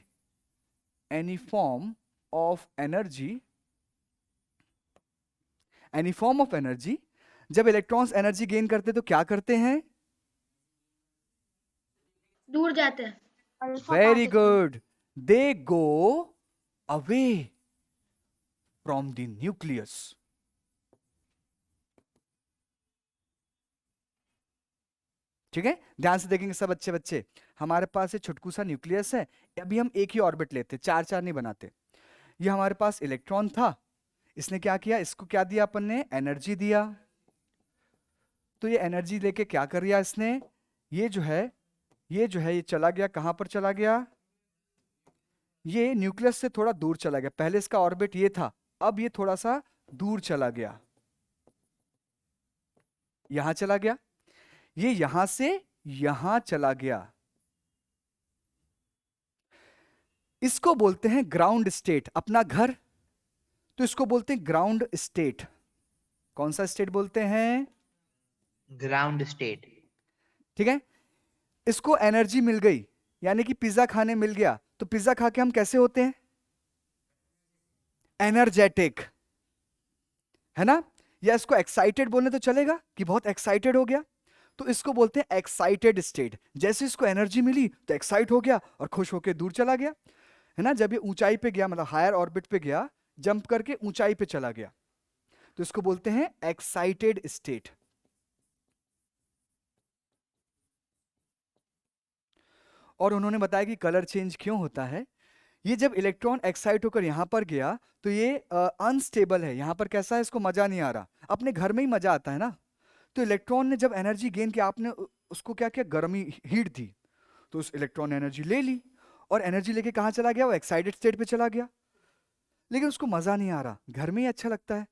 any form of energy, any form of energy, जब इलेक्ट्रॉन्स एनर्जी गेन करते तो क्या करते हैं? दूर जाते हैं। Very good, they go away from the nucleus. ठीक है, ध्यान से देखेंगे सब अच्छे बच्चे, हमारे पास ये छुटकू सा न्यूक्लियस है, अभी हम एक ही ऑर्बिट लेते, चार चार नहीं बनाते। ये हमारे पास इलेक्ट्रॉन था, इसने क्या किया, इसको क्या दिया अपन ने? एनर्जी दिया। तो ये एनर्जी लेके क्या कर दिया इसने? ये जो है ये चला गया, कहां पर चला गया? ये न्यूक्लियस से थोड़ा दूर चला गया, पहले इसका ऑर्बिट ये था, अब ये थोड़ा सा दूर चला गया, यहां चला गया, ये यहां से यहां चला गया। इसको बोलते हैं ग्राउंड स्टेट, अपना घर, तो इसको बोलते हैं ग्राउंड स्टेट। कौन सा स्टेट बोलते हैं? Ground state. ठीक है, इसको एनर्जी मिल गई, यानी कि पिज्जा खाने मिल गया, तो पिज्जा खा के हम कैसे होते हैं? एनर्जेटिक, है ना? या इसको एक्साइटेड बोलने तो चलेगा कि बहुत एक्साइटेड हो गया, तो इसको बोलते हैं एक्साइटेड स्टेट। जैसे इसको एनर्जी मिली तो एक्साइट हो गया और खुश होकर दूर चला गया, है ना? जब ये ऊंचाई पे गया, मतलब हायर ऑर्बिट पे गया, जंप करके ऊंचाई पे चला गया, तो इसको बोलते हैं एक्साइटेड स्टेट। और उन्होंने बताया कि कलर चेंज क्यों होता है। ये जब इलेक्ट्रॉन एक्साइट होकर यहां पर गया तो ये अनस्टेबल है, यहां पर कैसा है, इसको मजा नहीं आ रहा, अपने घर में ही मजा आता है ना। तो इलेक्ट्रॉन ने जब एनर्जी गेन किया, आपने उसको क्या किया, गर्मी, हीट दी, तो उस इलेक्ट्रॉन ने एनर्जी ले ली और एनर्जी लेके कहां चला गया? वो एक्साइटेड स्टेट पे चला गया, लेकिन उसको मजा नहीं आ रहा, घर में ही अच्छा लगता है,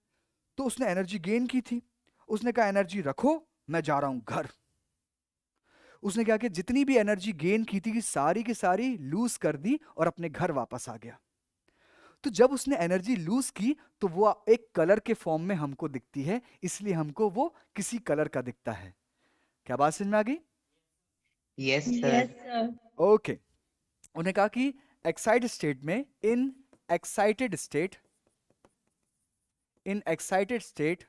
तो उसने एनर्जी गेन की थी, उसने कहा एनर्जी रखो, मैं जा रहा हूं घर। उसने क्या किया, जितनी भी एनर्जी गेन की थी सारी की सारी लूज कर दी और अपने घर वापस आ गया। तो जब उसने एनर्जी लूज की तो वो एक कलर के फॉर्म में हमको दिखती है, इसलिए हमको वो किसी कलर का दिखता है। क्या बात समझ में आ गई? Yes Yes, sir. sir. Okay, उन्हें कहा कि एक्साइटेड स्टेट में, in excited state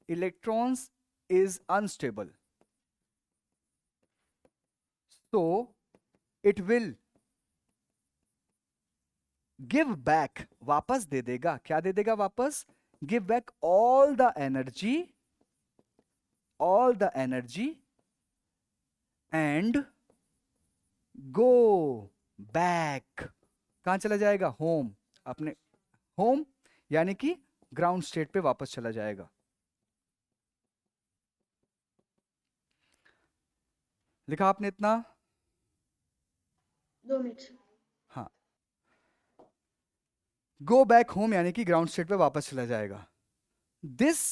electrons is unstable, so it will give back, वापस दे देगा, क्या दे देगा वापस? give back all the energy and go back, कहां चला जाएगा? होम, अपने होम, यानी कि ग्राउंड स्टेट पे वापस चला जाएगा। लिखा आपने इतना? 2 मिनट। हाँ, गो बैक होम यानी कि ग्राउंड स्टेट पे वापस चला जाएगा। दिस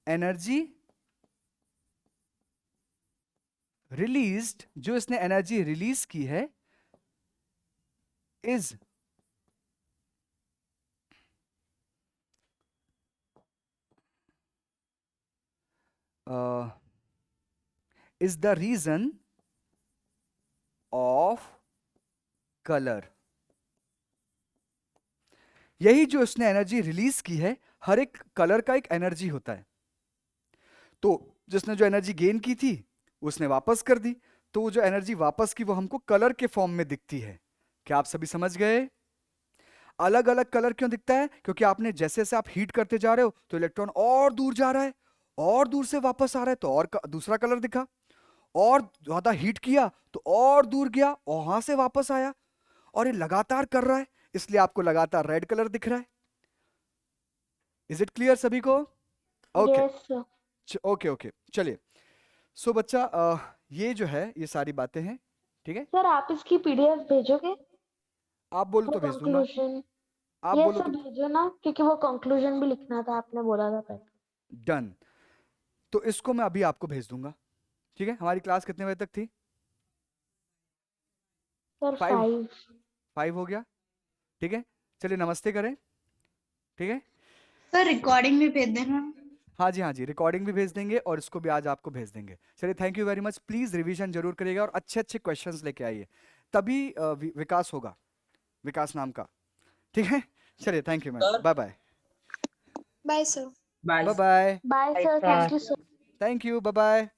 एनर्जी रिलीज्ड, जो इसने एनर्जी रिलीज की है, is is the reason of colour. यही जो उसने एनर्जी रिलीज की है, हर एक कलर का एक एनर्जी होता है। तो जिसने जो एनर्जी गेन की थी उसने वापस कर दी, तो वो जो एनर्जी वापस की वो हमको कलर के फॉर्म में दिखती है। क्या आप सभी समझ गए? अलग अलग कलर क्यों दिखता है? क्योंकि आपने जैसे जैसे आप हीट करते जा रहे हो तो इलेक्ट्रॉन और दूर जा रहा है, और दूर से वापस आ रहा है तो और दूसरा कलर दिखा, और ज्यादा हीट किया तो और दूर गया और वहां से वापस आया, और ये लगातार कर रहा है, इसलिए आपको लगातार रेड कलर दिख रहा है। इज इट क्लियर सभी को? Okay yes sir. Okay okay, चलिए। सो बच्चा ये जो है ये सारी बातें हैं, ठीक है? सर आप इसकी पीडीएफ भेजोगे? आप बोलो तो भेज दूंगा, कंक्लूजन आप ये बोलो सब तो। भेजो ना, क्योंकि वो कंक्लूजन भी लिखना था, आपने बोला था पहले। डन। तो इसको मैं अभी आपको भेज दूंगा, ठीक है? हमारी क्लास कितने बजे तक थी? सर 5 5। हो गया, ठीक है? चलिए नमस्ते करें, ठीक है? सर रिकॉर्डिंग भी भेज देना। हाँ जी, रिकॉर्डिंग भी भेज देंगे और इसको भी आज आपको भेज देंगे। चलिए, thank you very much. Please revision जरूर करिएगा और अच्छे अच्छे क्वेश्चंस लेके आइए, तभी विकास होगा, विकास नाम का, ठीक है? चलिए, thank you ma'am, Sir. Bye bye. Bye sir. Bye bye, bye sir, thank you sir. Thank you, bye bye.